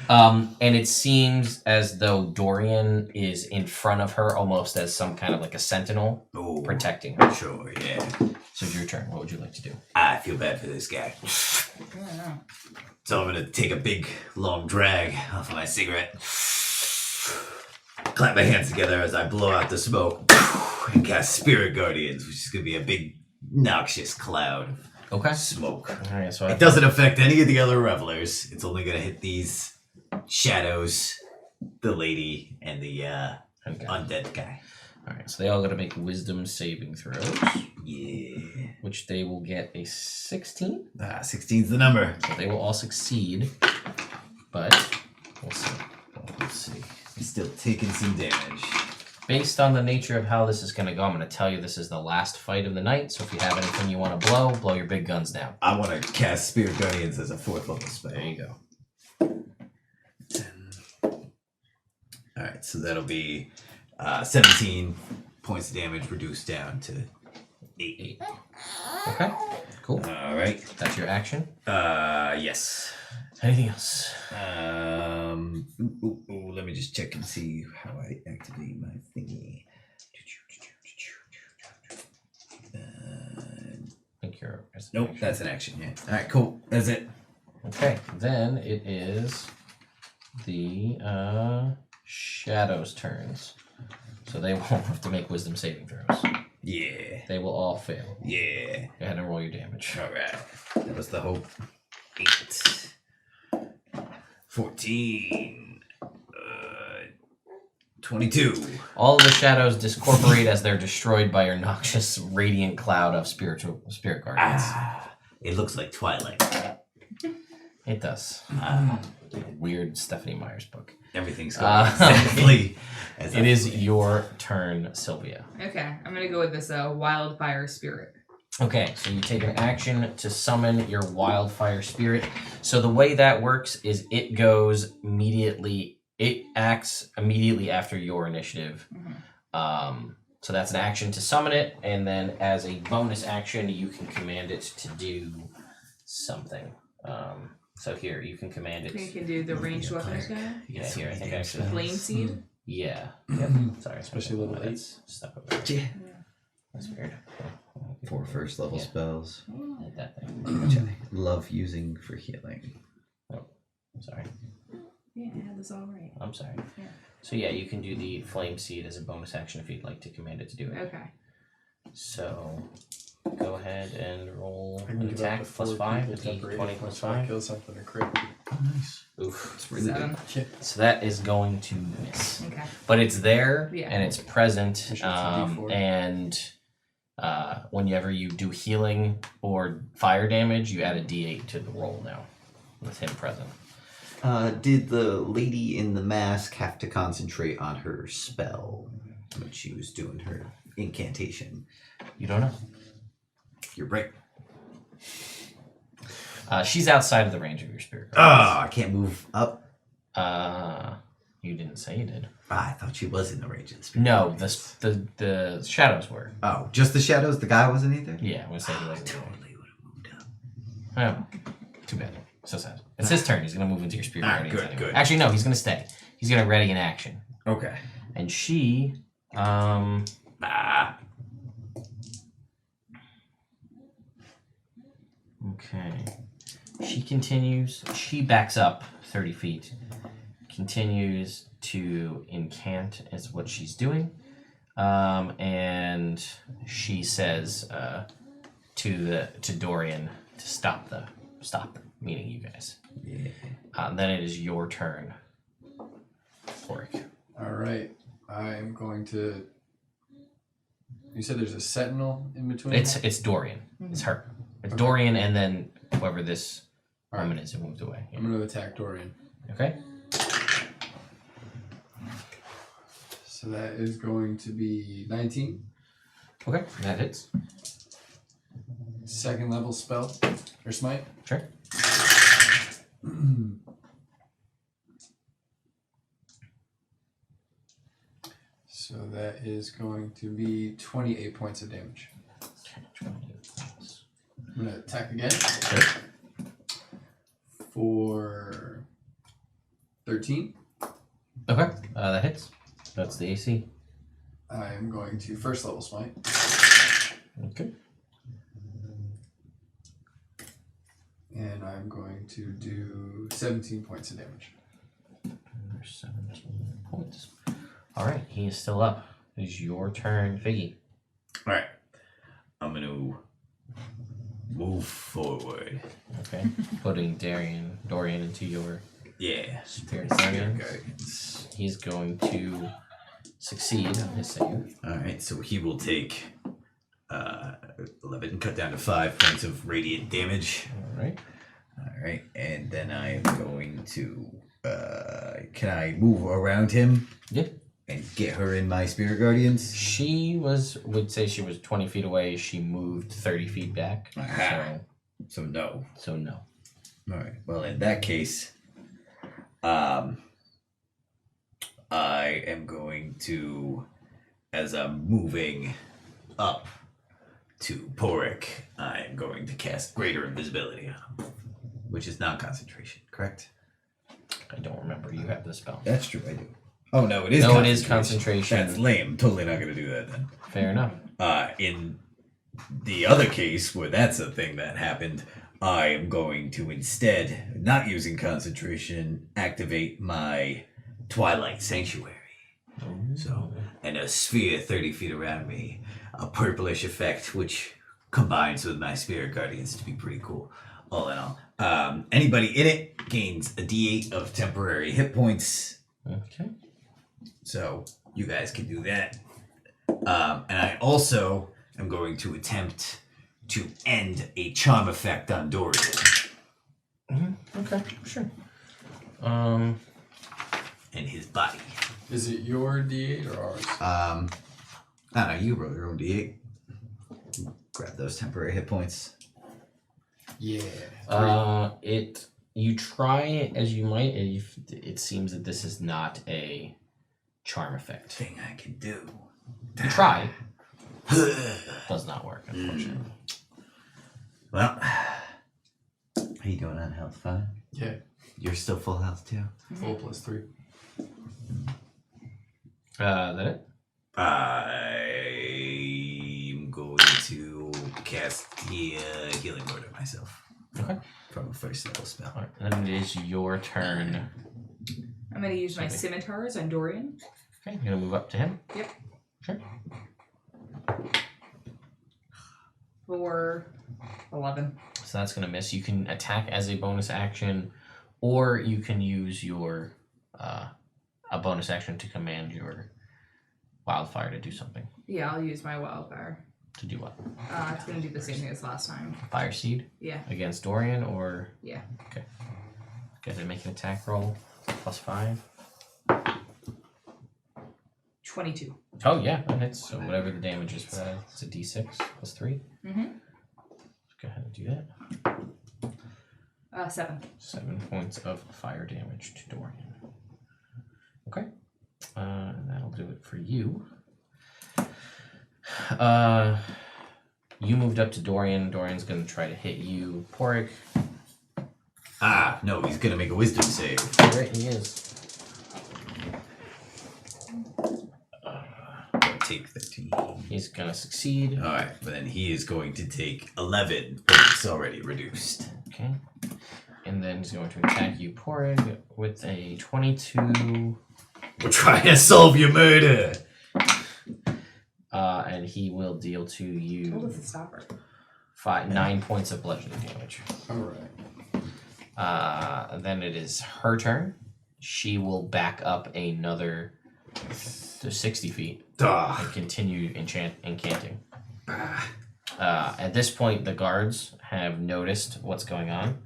And it seems as though Dorian is in front of her almost as some kind of like a sentinel Oh, protecting her. sure, yeah. So it's your turn. What would you like to do? I feel bad for this guy. So I'm gonna take a big, long drag off of my cigarette. Clap my hands together as I blow out the smoke and cast Spirit Guardians, which is gonna be a big, noxious cloud Okay. of smoke. All right, so It doesn't affect any of the other revelers. It's only gonna hit these shadows, the lady, and the Okay. undead guy. All right, so they all got to make wisdom saving throws, Yeah. which they will get a 16. 16's the number. So they will all succeed, but we'll see. Let's see. He's still taking some damage. Based on the nature of how this is going to go, I'm going to tell you this is the last fight of the night. So if you have anything you want to blow your big guns down. I want to cast Spirit Guardians as a 4th level spell. There you go. All right, so that'll be 17 points of damage reduced down to 8. Okay, cool. All right. That's your action. Yes. Anything else? Let me just check and see how I activate my thingy. I think you're. Nope, that's an action. Yeah. All right, cool. That's it. Okay, then it is the shadows' turns. So they will have to make wisdom saving throws. Yeah. They will all fail. Yeah. Go ahead and roll your damage. All right. That was the hope. 8. 14. 22. All of the shadows discorporate as they're destroyed by your noxious radiant cloud of spirit guardians. It looks like Twilight. It does. Weird Stephanie Meyer's book. Everything's going exactly as It is your turn, Sylvia. Okay, I'm gonna go with this wildfire spirit. Okay, so you take an action to summon your wildfire spirit. So the way that works is it goes immediately. It acts immediately after your initiative. So that's an action to summon it, and then as a bonus action, you can command it to do something. So here, you can command I think I it. can do the ranged weapons guy. Yeah, here, I think actually. Flame seed. Yeah. Yep. Sorry, Especially level 8. that's stuck over there. Yeah. That's weird. 4 first level Yeah. spells, Hit that thing. which I love using for healing. I'm sorry. Yeah, I had this all right. I'm sorry. Yeah. So yeah, you can do the flame seed as a bonus action if you'd like to command it to do it. Okay. So go ahead and roll I can an give attack up to plus 4 5 people with the temporary 20 if plus I 5. kill something or crit. Nice. Oof. It's really 7. Yeah. So that is going to miss. Okay. But it's there Yeah. and it's present. Push it to D4. And whenever you do healing or fire damage, you add a d8 to the roll now with him present. Did the lady in the mask have to concentrate on her spell when she was doing her incantation? You don't know. You're right. She's outside of the range of your spirit. I can't move up. You didn't say you did. I thought she was in the range of the spirit. No, guardians. the shadows were. Oh, just the shadows? The guy wasn't either? Yeah, I would say he I wasn't. totally would have moved up. Oh, too bad. So sad. It's his turn. He's gonna move into your spirit guardians good, anyway. good. Actually, no, he's gonna stay. He's gonna ready an action. Okay. And she, okay. She continues. She backs up 30 feet. Continues to incant is what she's doing. And she says to Dorian to stop, meaning you guys. Yeah. Then it is your turn, Oric. Alright. I'm going to. You said there's a sentinel in between? It's Dorian. It's her. It's Dorian, and then whoever this woman is who moved away. Yeah. I'm going to attack Dorian. Okay. So that is going to be 19. Okay. That hits. Second level spell. Or smite. Sure. So that is going to be 28 points of damage. I'm going to attack again. Sure. For 13. Okay. That hits. That's the AC. I am going to first level smite. Okay. And I'm going to do 17 points of damage. 17 points. All right. He is still up. It is your turn, Figgy. Alright. I'm gonna move forward. Okay. Putting Dorian into your Yeah. spirit Spirit guardian. guardians. He's going to succeed on his save. Alright, so he will take 11, cut down to 5 points of radiant damage. All right. Alright, and then I am going to. Can I move around him? Yeah. And get her in my spirit guardians? She would say she was 20 feet away. She moved 30 feet back. Aha. So no. So no. Alright, well, in that case, I am going to, as I'm moving up to Porik, I am going to cast Greater Invisibility on him, which is non-concentration, correct? I don't remember. You have the spell. That's true, I do. Oh, no, it is No, it concentration. is concentration. That's lame. Totally not going to do that then. Fair enough. In the other case, where that's a thing that happened, I am going to instead, not using concentration, activate my Twilight Sanctuary. So, and a sphere 30 feet around me, a purplish effect, which combines with my spirit guardians to be pretty cool. All in all, anybody in it gains a D8 of temporary hit points. Okay. So you guys can do that. And I also am going to attempt to end a charm effect on Dorian. Okay, sure. And his body. Is it your D8 or ours? I don't know, you roll your own D8. Grab those temporary hit points. Yeah. You try it as you might. It seems that this is not a charm effect. Thing I can do. You try. Does not work, unfortunately. Well, how you doing on health? Fine? Yeah. You're still full health too? Full plus 3. That it? I'm going to cast the healing word on myself. Okay. From a first level spell. All right, then it is your turn. I'm gonna use my scimitars on Dorian. Okay, you're gonna move up to him. Yep. Sure. For 11. So that's gonna miss. You can attack as a bonus action, or you can use your a bonus action to command your wildfire to do something. Yeah, I'll use my wildfire. To do what? It's gonna do the same thing as last time. Fire seed Yeah. against Dorian, or Yeah. okay. Go ahead and make an attack roll. +5. 22. Oh yeah, that hits. So whatever the damage is for that, it's a D6 +3. Mm-hmm. Go ahead and do that. 7. 7 points of fire damage to Dorian. Okay. And that'll do it for you. You moved up to Dorian. Dorian's gonna try to hit you. Porik. No, he's gonna make a wisdom save. Right, he is. Take 13. He's gonna succeed. Alright, but then he is going to take 11 points already reduced. Okay. And then he's going to attack you, Porig, with a 22. We're trying to solve your murder! And he will deal to Told you us to stop her. 9 points of bludgeoning damage. Alright. Then it is her turn. She will back up another to 60 feet and continue incanting. At this point, the guards have noticed what's going on,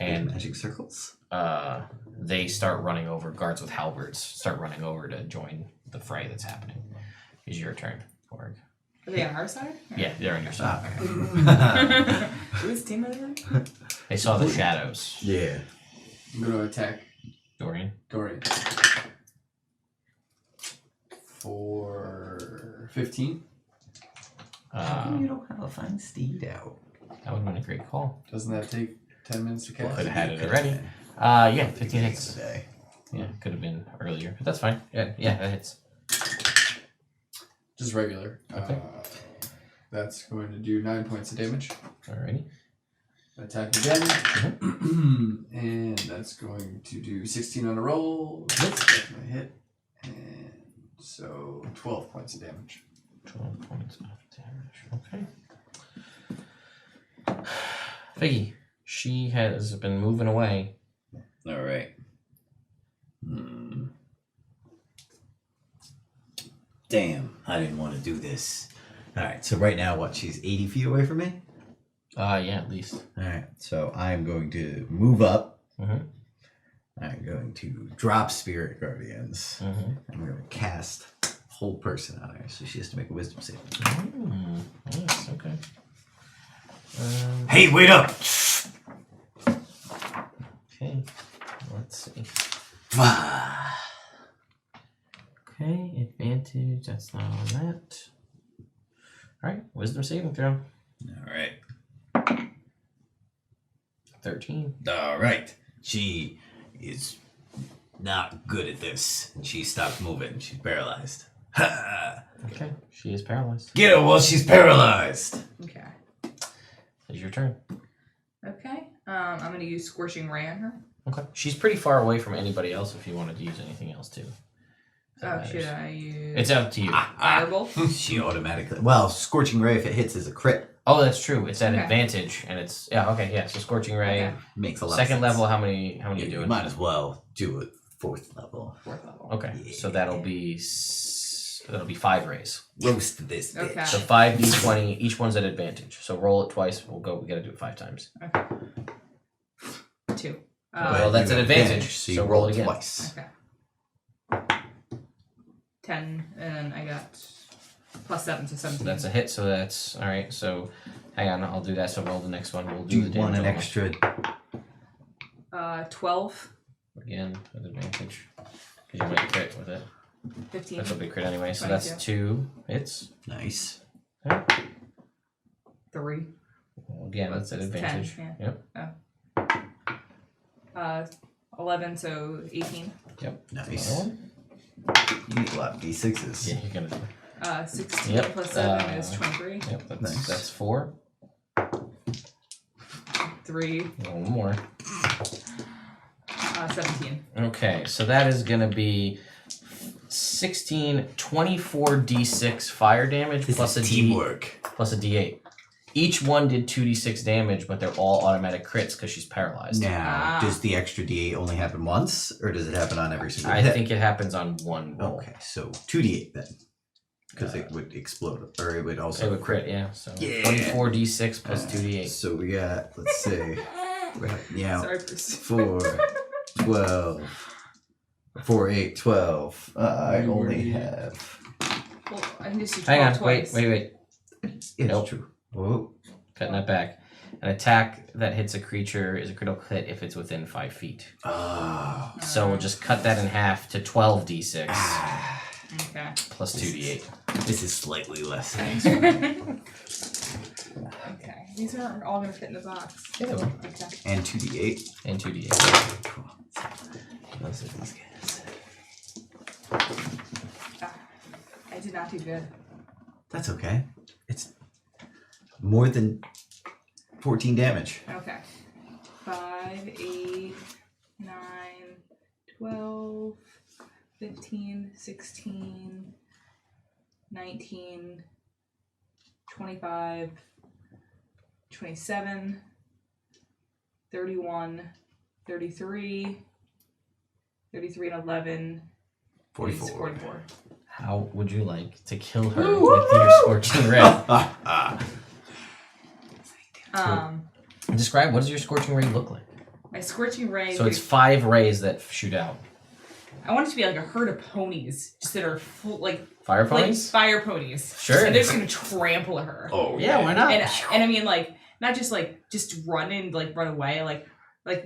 and magic circles? they start running over. Guards with halberds start running over to join the fray that's happening. Is your turn, Org. Are they on our side? Yeah, they're on your side. Whose team are they on? They saw the shadows. Yeah. I'm going to attack Dorian. Dorian. For 15. How come you don't have a fine steed out? That would have been a great call. Doesn't that take 10 minutes to cast? Could have had it already. Yeah, 15 hits. Today. Yeah, could have been earlier, but that's fine. Yeah, that hits. Just regular. Okay. That's going to do 9 points of damage. Alrighty. Attack again. And that's going to do 16 on a roll. Definitely hit. And so 12 points of damage. 12 points of damage. Okay. Figgy, she has been moving away. Alright. Damn, I didn't want to do this. Alright, so right now, what? She's 80 feet away from me? Yeah, at least. Alright, so I'm going to move up. Mm-hmm. I'm going to drop Spirit Guardians. Mm-hmm. I'm going to cast Hold Person on her, so she has to make a wisdom save. Nice, okay. Hey, wait up! Okay, let's see. Okay, advantage, that's not on that. Alright, wisdom saving throw. Alright. 13. Alright. She is not good at this. She stopped moving. She's paralyzed. Ha! Okay, she is paralyzed. Get her while she's paralyzed! Okay. It's your turn. Okay. I'm gonna use Scorching Ray on her. Okay. She's pretty far away from anybody else if you wanted to use anything else too. If that Oh, matters. should I use It's up to you. Firebolt? She automatically. Well, Scorching Ray, if it hits, is a crit. Oh, that's true. It's at Okay. advantage, and it's okay. Yeah. So Scorching Ray, Okay. Makes a lot second of sense. level. How many you You doing? might as well do it 4th level. 4th level. Okay. So that'll be 5 rays. Roast this bitch. Okay. So 5d20. Each one's at advantage. So roll it twice. We'll go. We got to do it 5 times. 2. Well, that's you an have advantage, so you so roll roll it again. twice. Okay. 10, and I got +7, so 17. So that's a hit. So that's all right. So hang on. I'll do that. So roll the next one. We'll Do do the you want damage an almost. extra? 12, Again with advantage. Because you might crit with it. 15. That's a big crit anyway. So 22. that's 2 hits. Nice. 3. Well, again, that's at It's 10, advantage. yeah. Yep. 11, so 18. Nice. Another one? You need a lot of D6s. Yeah, you're gonna do. 16 Yep, plus 7 is 23. Yep, that's Nice. that's 4. 3, One more. 17. Okay, so that is gonna be 16, 24d6 fire damage This plus is a D teamwork. plus a d8. Each one did 2d6 damage, but they're all automatic crits because she's paralyzed. Now, Ah. does the extra D8 only happen once, or does it happen on every single I hit? think it happens on one roll. Okay, so 2D8 then. Because it would explode, or it would also It would crit, yeah. So Yeah. 24d6 plus 2d8. So we got, let's see, yeah, Sorry, Bruce. 4, 12, 4, 8, 12. I only have. Well, I can just do 12 Hang on, twice. wait. It's Nope. true. Whoa. Cutting that back. An attack that hits a creature is a critical hit if it's within 5 feet. Oh. So we'll just cut that in half to 12d6 Okay. plus 2d8. This is slightly less. Okay. These aren't all going to fit in the box. Yeah, they will. Okay. And 2D8. And 2d8. Most of these guys. I did not do good. That's okay. It's more than 14 damage. Okay. 5, 8, 9, 12, 15, 16, 19, 25, 27, 31, 33, 33 and 11, 44. 44. How would you like to kill her with your Scorching Ray? Describe, what does your Scorching Ray look like? My Scorching Ray. So it's 5 rays that shoot out. I want it to be like a herd of ponies, just that are full, like Fire ponies? fire ponies. Sure. And they're just gonna trample her. Oh Yeah, why not? And I mean, like, not just run and like run away, like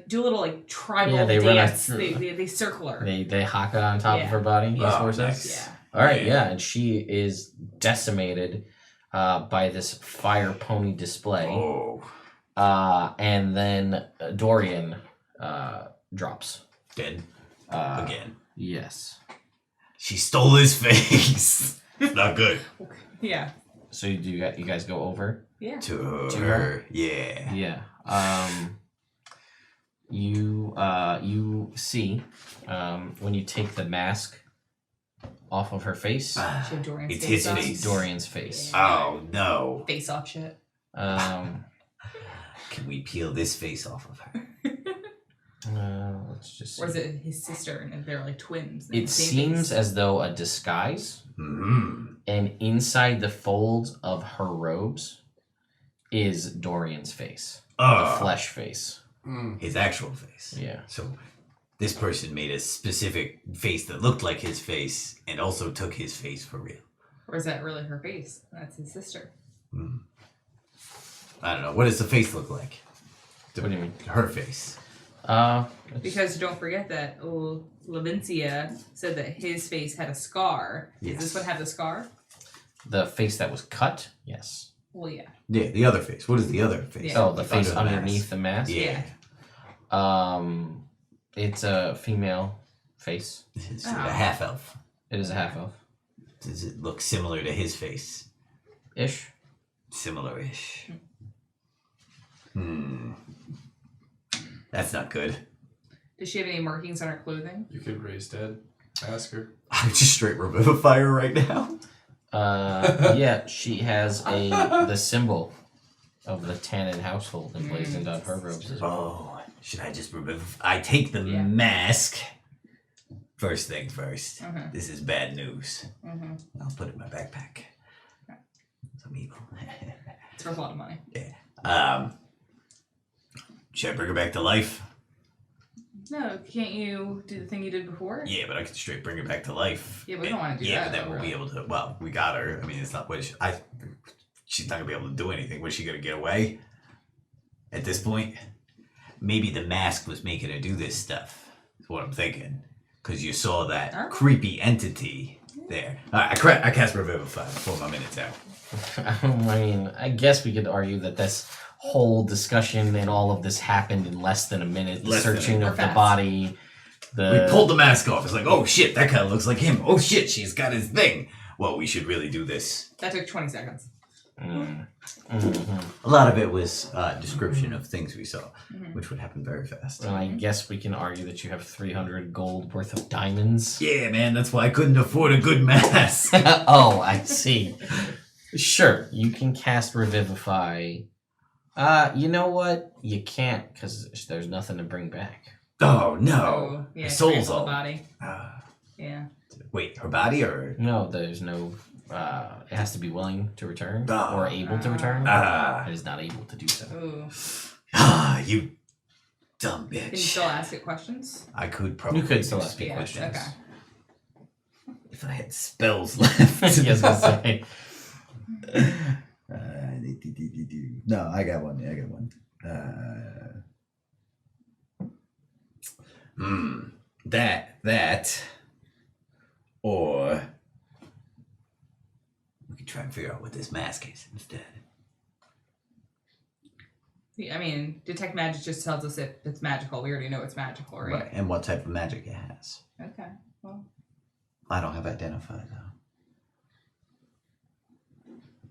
do a little like tribal Yeah, they run dance. a- They circle her. They haka on top of Yeah. her body. Yes, Oh, horses. nice. Yeah. All right, yeah, and she is decimated by this fire pony display. Oh. And then Dorian drops. Dead. Uh, Again. Yes. She stole his face. Not good. Yeah. So you guys go over? Yeah. To To her. her? Yeah. Yeah. You see when you take the mask off of her face, She had Dorian's It's face his off. face. Dorian's face. Oh no. Face off shit. Can we peel this face off of her? Let's just see. Or is it his sister and they're like twins? It seems as though a disguise, Mm-hmm. and inside the folds of her robes is Dorian's face, the flesh face. His actual face. Yeah. So this person made a specific face that looked like his face and also took his face for real. Or is that really her face? That's his sister. I don't know. What does the face look like? What do you mean? Her face. Because don't forget that Lavincia said that his face had a scar. Yes. Does this one have the scar? The face that was cut. Yes. Well, yeah. Yeah, the other face. What is the other face? Yeah. Oh, the face Under the underneath the mask. Yeah. It's a female face. It's Oh. a half elf. It is a half elf. Does it look similar to his face? Ish. Similar-ish. That's not good. Does she have any markings on her clothing? You could raise dead. Ask her. I just straight revivify her right now. Yeah, she has the symbol of the Tannen household emblazoned on her robes as well. Oh, should I just I take the Yeah. mask. First thing first. Mhm. This is bad news. Mm-hmm. I'll put it in my backpack. Some evil. It's worth a lot of money. Should I bring her back to life? No, can't you do the thing you did before? Yeah, but I could straight bring her back to life. Yeah, we don't wanna do Yeah, that, but then though, we'll be really. able to. Well, we got her. I mean, it's not what she's not gonna be able to do anything. Was she gonna get away? At this point, maybe the mask was making her do this stuff. That's what I'm thinking. Because you saw that Alright. creepy entity there. All right, I cast Revivify before my minute's out. I mean, I guess we could argue that this whole discussion and all of this happened in less than a minute. The Less than a searching minute. of the Fast. body. We pulled the mask off. It's like, oh shit, that kind of looks like him. Oh shit, she's got his thing. Well, we should really do this. That took 20 seconds. Mhm. A lot of it was description of things we saw, which would happen very fast. And I guess we can argue that you have 300 gold worth of diamonds. Yeah, man, that's why I couldn't afford a good mask. Oh, I see. Sure, you can cast Revivify. You know what? You can't, because there's nothing to bring back. Oh no, So, yeah, her soul's cancel the all. body. Ah. Yeah. Wait, her body or? No, there's no... it has to be willing to return Oh. or able to return. Ah, It is not able to do so. Ooh. you dumb bitch. Can you still ask it questions? I could probably. You could still do ask some me Yeah, questions okay. if I had spells left. Yes, I was gonna say. No, I got one. That, or we could try and figure out what this mask is instead. Yeah, I mean, detect magic just tells us if it's magical. We already know it's magical, right? Right, and what type of magic it has. Okay. Well, I don't have identify though.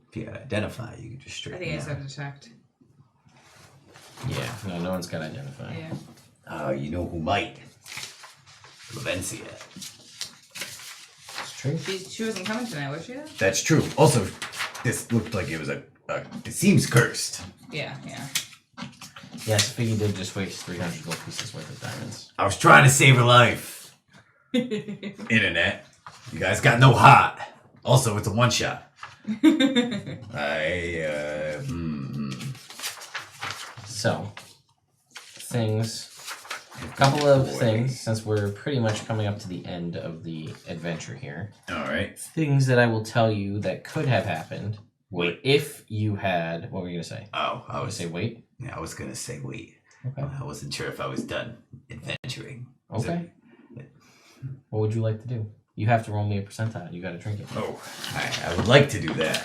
If you had identify, you could just I straight. think I just have detect. Yeah, no one's got identify. Yeah. Oh, you know who might? Lavencia. It's true. She wasn't coming tonight, was she? That's true. Also, this looked like it was it seems cursed. Yeah, yeah. Yes, Figgy did just waste 300 gold pieces worth of diamonds. I was trying to save her life. Internet. You guys got no heart. Also, it's a one shot. So, things. A couple of things, since we're pretty much coming up to the end of the adventure here. Alright. Things that I will tell you that could have happened were if you had. What were you going to say? Oh, I would say wait. Yeah, I was gonna say wait. Okay. I wasn't sure if I was done adventuring. Okay. What would you like to do? You have to roll me a percentile. You got to drink it. Oh, I would like to do that.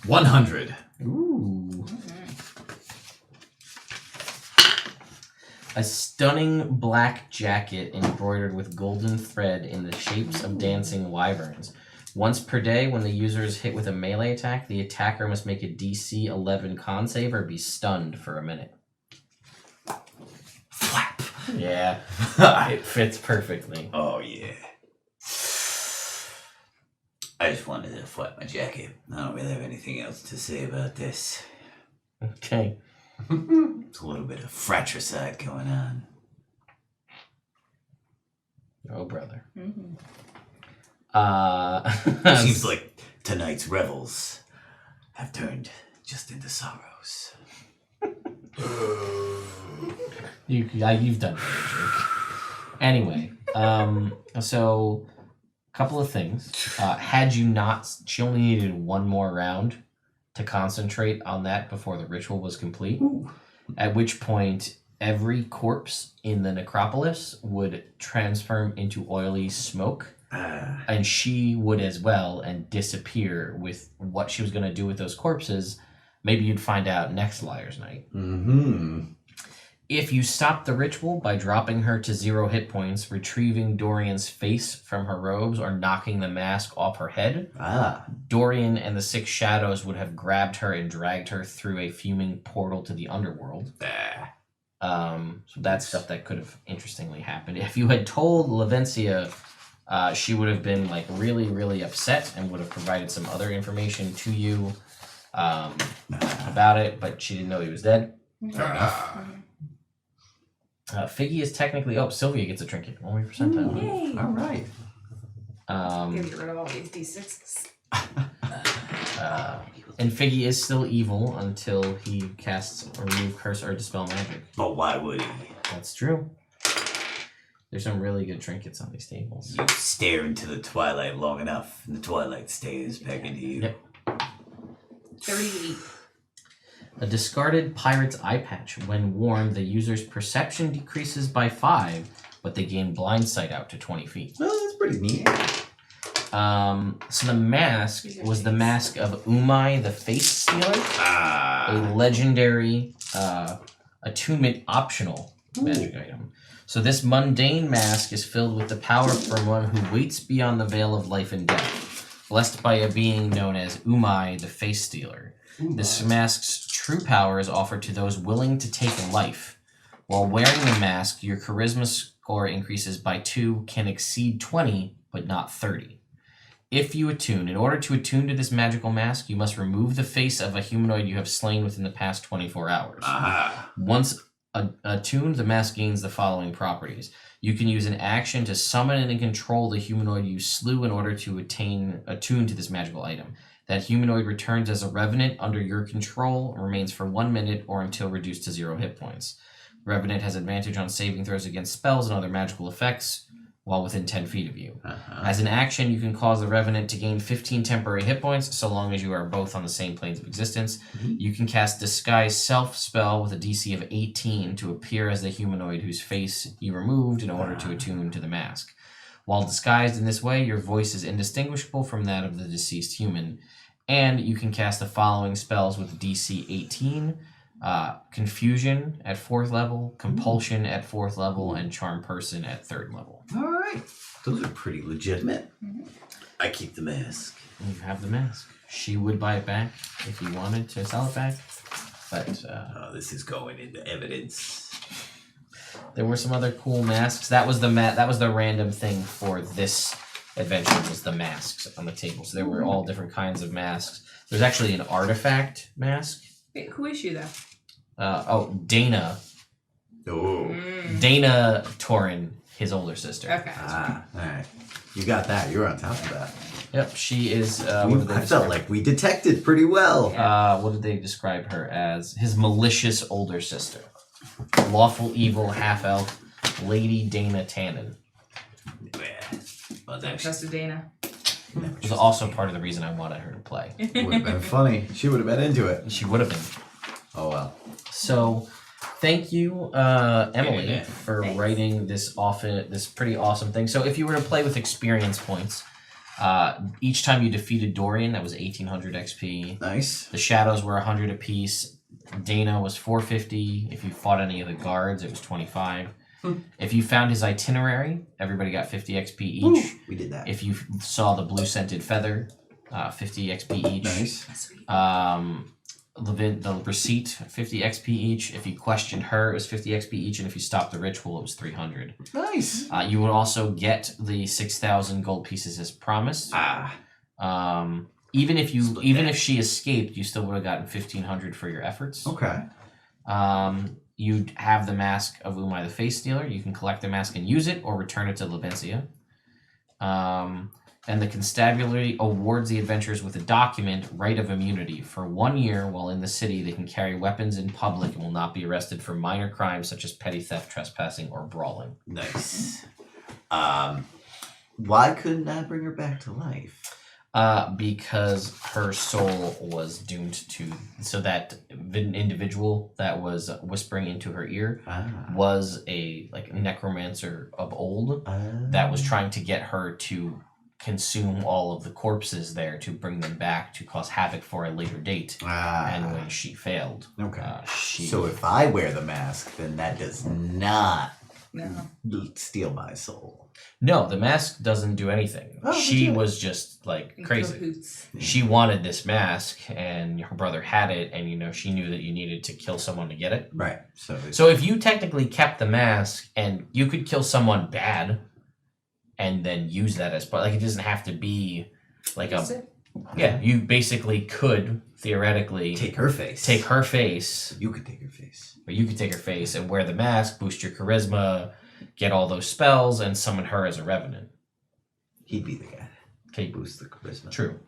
100. Ooh. A stunning black jacket embroidered with golden thread in the shapes of dancing wyverns. Once per day, when the user is hit with a melee attack, the attacker must make a DC 11 con save or be stunned for a minute. Flap. Yeah, it fits perfectly. Oh, yeah. I just wanted to flap my jacket. I don't really have anything else to say about this. Okay. There's a little bit of fratricide going on. Oh, brother. Mm-hmm. Seems like tonight's revels have turned just into sorrows. You've done it, Jake. Anyway, so a couple of things. Had you not, she only needed one more round to concentrate on that before the ritual was complete. Ooh. At which point, every corpse in the necropolis would transform into oily smoke, and she would as well, and disappear with what she was going to do with those corpses. Maybe you'd find out next Liar's Night. Mm-hmm. If you stop the ritual by dropping her to 0 hit points, retrieving Dorian's face from her robes, or knocking the mask off her head, Dorian and the 6 shadows would have grabbed her and dragged her through a fuming portal to the underworld. So that's stuff that could have interestingly happened. If you had told Lavencia, she would have been like really, really upset and would have provided some other information to you about it, but she didn't know he was dead. Fair enough. Figgy is technically. Oh, Sylvia gets a trinket. 1 percentile. Yay! All right. Get rid of all these d6s. And Figgy is still evil until he casts a remove curse or dispel magic. But why would he? That's true. There's some really good trinkets on these tables. You stare into the twilight long enough, and the twilight stares back into you. Yep. 38. A discarded pirate's eye patch. When worn, the user's perception decreases by 5, but they gain blind sight out to 20 feet. Well, that's pretty neat. So the mask was the mask of Umai, the Face Stealer, a legendary attunement optional magic item. So this mundane mask is filled with the power from one who waits beyond the veil of life and death, blessed by a being known as Umai, the Face Stealer. This mask's true power is offered to those willing to take a life. While wearing the mask, your charisma score increases by 2, can exceed 20, but not 30. If you attune, in order to attune to this magical mask, you must remove the face of a humanoid you have slain within the past 24 hours. Once attuned, the mask gains the following properties. You can use an action to summon and control the humanoid you slew in order to attune to this magical item. That humanoid returns as a revenant under your control and remains for 1 minute or until reduced to 0 hit points. Revenant has advantage on saving throws against spells and other magical effects while within 10 feet of you. As an action, you can cause the Revenant to gain 15 temporary hit points so long as you are both on the same planes of existence. You can cast Disguise Self spell with a DC of 18 to appear as the humanoid whose face you removed in order to attune to the mask. While disguised in this way, your voice is indistinguishable from that of the deceased human. And you can cast the following spells with DC 18. Confusion at 4th level, Compulsion at 4th level, and Charm Person at 3rd level. All right. Those are pretty legitimate. I keep the mask. You have the mask. She would buy it back if you wanted to sell it back, but This is going into evidence. there were some other cool masks. That was the random thing for this adventure, was the masks on the table. So there were all different kinds of masks. There's actually an artifact mask. Wait, who is she though? Dana. Oh. Dana Torin, his older sister. Okay. All right. You got that. You were on top of that. Yep, she is. I felt like we detected pretty well. What did they describe her as? His malicious older sister. Lawful evil half-elf, Lady Dana Tannen. Well, that's Trusted Dana. Which was also part of the reason I wanted her to play. Would have been funny. She would have been into it. She would have been. Oh well. So, thank you, Emily, Yeah. for Thanks. writing this pretty awesome thing. So, if you were to play with experience points, each time you defeated Dorian, that was 1,800 XP. Nice. The shadows were 100 apiece. Dana was 450. If you fought any of the guards, it was 25. If you found his itinerary, everybody got 50 XP each. Ooh, we did that. If you saw the blue scented feather, 50 XP each. Nice. The receipt, 50 XP each. If you questioned her, it was 50 XP each, and if you stopped the ritual, it was 300. Nice. You would also get the 6,000 gold pieces as promised. Even if she escaped, you still would have gotten 1,500 for your efforts. Okay. You'd have the mask of Umai the Face Stealer. You can collect the mask and use it, or return it to Lavencia. And the constabulary awards the adventurers with a document, Right of Immunity. For 1 year, while in the city, they can carry weapons in public and will not be arrested for minor crimes such as petty theft, trespassing, or brawling. nice. Why couldn't I bring her back to life? Because her soul was doomed to... So that individual that was whispering into her ear was a necromancer of old that was trying to get her to consume all of the corpses there to bring them back to cause havoc for a later date. And when she failed, Okay. she So if I wear the mask, then that does not No. steal my soul. no, the mask doesn't do anything. Oh, She legit. was just like In crazy. cahoots. She wanted this mask, and her brother had it, and she knew that you needed to kill someone to get it. Right. So it's, So if you technically kept the mask, and you could kill someone bad, and then use that as part, like it doesn't have to be like That's a it. yeah. You basically could theoretically take her face. take her face, You could take her face. or you could take her face and wear the mask, boost your charisma, get all those spells, and summon her as a revenant. He'd be the guy. Okay, Boost the charisma. true.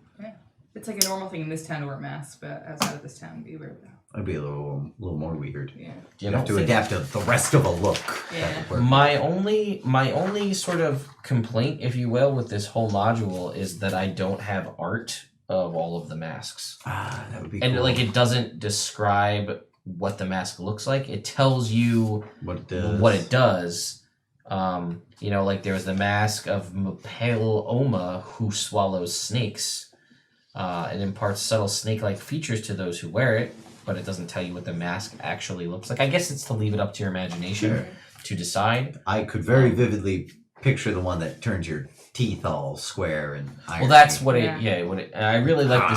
It's like a normal thing in this town to wear masks, but outside of this town, it'd be weird. That'd be a little more weird. Yeah. You You have to adapt to the rest of a look. Yeah. That would work. My only sort of complaint, if you will, with this whole module is that I don't have art of all of the masks. That would be And cool. like it doesn't describe what the mask looks like. It tells you what it does. what it does. Like there's the mask of Mpale Oma who swallows snakes. It imparts subtle snake-like features to those who wear it, but it doesn't tell you what the mask actually looks like. I guess it's to leave it up to your imagination Sure. to decide. I could very vividly picture the one that turns your teeth all square and iron. Well, that's what Yeah. it. Yeah, what it. And I really like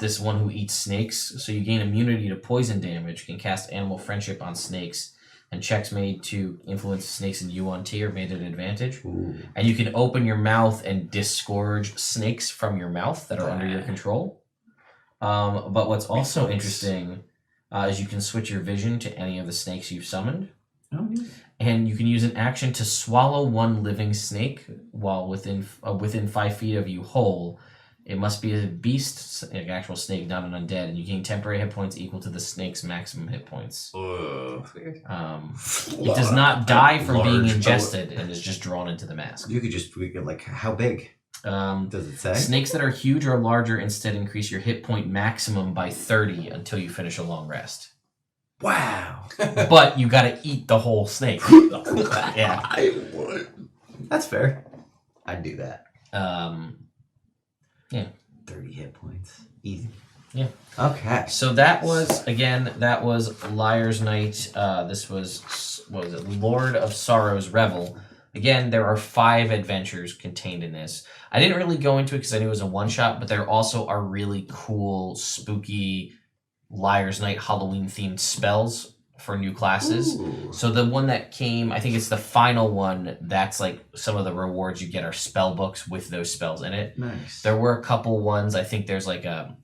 this one who eats snakes. So you gain immunity to poison damage. You can cast animal friendship on snakes, and checks made to influence snakes in UNT are made at advantage. Ooh. And you can open your mouth and disgorge snakes from your mouth that are under your control. But what's also interesting is you can switch your vision to any of the snakes you've summoned. Oh, neat. And you can use an action to swallow one living snake while within 5 feet of you whole. It must be a beast, an actual snake, not an undead, and you gain temporary hit points equal to the snake's maximum hit points. That's weird. It does not die from being Large ingested and is just drawn into the mask. You could just like how big does it say? Snakes that are huge or larger instead increase your hit point maximum by 30 until you finish a long rest. Wow. But you gotta eat the whole snake. Yeah. I would. That's fair. I'd do that. 30 hit points. Easy. Yeah. Okay. So that was Liar's Night. This was, what was it? Lord of Sorrow's Revel. Again, there are 5 adventures contained in this. I didn't really go into it because I knew it was a one-shot, but there also are really cool, spooky Liar's Night Halloween-themed spells for new classes. Ooh. So the one that came, I think it's the final one, that's like some of the rewards you get are spell books with those spells in it. Nice. There were a couple ones, I think there's like a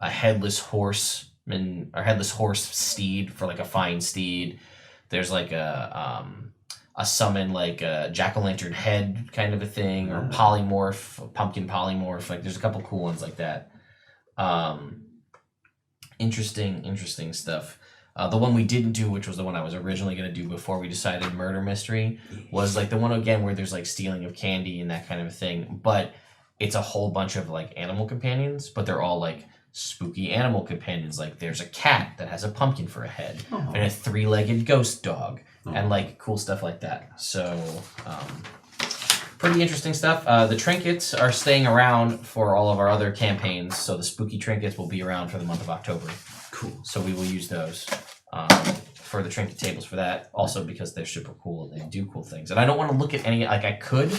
headless horseman or headless horse steed for like a fine steed. There's like a summon like a jack-o'-lantern head kind of a thing, or polymorph, pumpkin polymorph. Like there's a couple cool ones like that. Interesting stuff. The one we didn't do, which was the one I was originally going to do before we decided murder mystery, was like the one again where there's like stealing of candy and that kind of a thing. But it's a whole bunch of like animal companions, but they're all like spooky animal companions. Like there's a cat that has a pumpkin for a head, and a 3-legged ghost dog, and like cool stuff like that. So pretty interesting stuff. The trinkets are staying around for all of our other campaigns, so the spooky trinkets will be around for the month of October. Cool. So we will use those for the trinket tables for that. Also because they're super cool and they do cool things. And I don't want to look at any, like I could,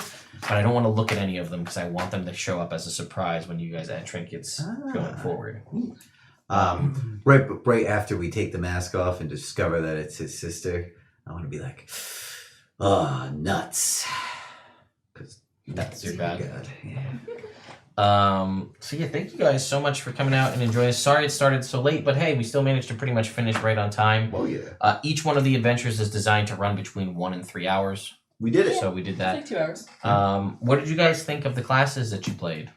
but I don't want to look at any of them because I want them to show up as a surprise when you guys add trinkets going forward. Right after we take the mask off and discover that it's his sister, I want to be like, oh, nuts. Because That's your god. Yeah. So yeah, thank you guys so much for coming out and enjoying us. Sorry it started so late, but hey, we still managed to pretty much finish right on time. Oh, yeah. Each one of the adventures is designed to run between 1 and 3 hours. We did it. So we did It's that. like 2 hours. What did you guys think of the classes that you played?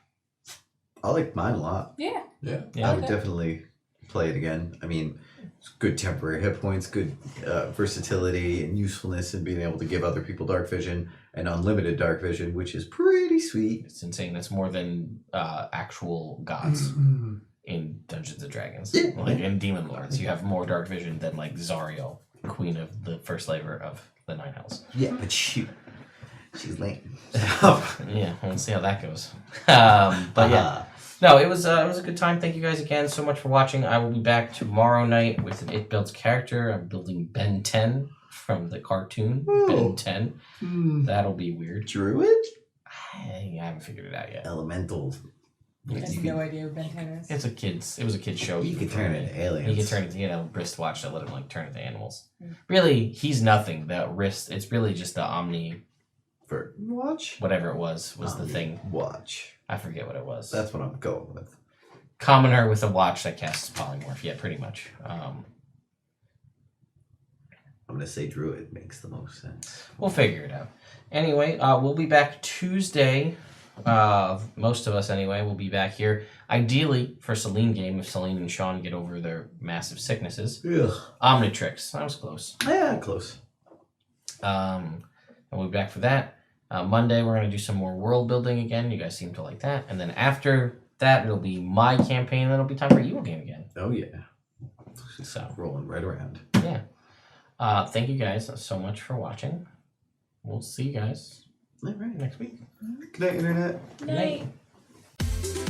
I like mine a lot. Yeah. Yeah. Yeah. I would definitely play it again. I mean, it's good temporary hit points, good versatility and usefulness in being able to give other people dark vision and unlimited dark vision, which is pretty sweet. It's insane. That's more than actual gods in Dungeons and Dragons. Yeah. Like in Demon Lords, you have more dark vision than like Zariel, queen of the first flavor of the Nine Hells. Yeah, but shoot. She's lame. Yeah, we'll see how that goes. But yeah, no, it was a good time. Thank you guys again so much for watching. I will be back tomorrow night with an It Builds character. I'm building Ben 10 from the cartoon Ben 10. That'll be weird. Druid? I haven't figured it out yet. Elemental. I have no idea what Ben 10 is. It was a kid's show. You could turn into aliens. He could turn into, wristwatch that let him like turn into animals. Really, he's nothing. The wrist, it's really just the Omni, For watch? whatever it was the thing. Watch. I forget what it was. That's what I'm going with. Commoner with a watch that casts polymorph. Yeah, pretty much. I'm gonna say druid makes the most sense. We'll figure it out. Anyway, we'll be back Tuesday. Most of us anyway will be back here. Ideally for Celine game, if Celine and Sean get over their massive sicknesses. Ugh. Omnitrix. That was close. Yeah, close. And we'll be back for that. Monday we're gonna do some more world building again. You guys seem to like that. And then after that it'll be my campaign, and then it'll be time for Evil Game again. Oh yeah. So Rolling right around. yeah. Thank you guys so much for watching. We'll see you guys All right. next week. Good night, Internet. Good night.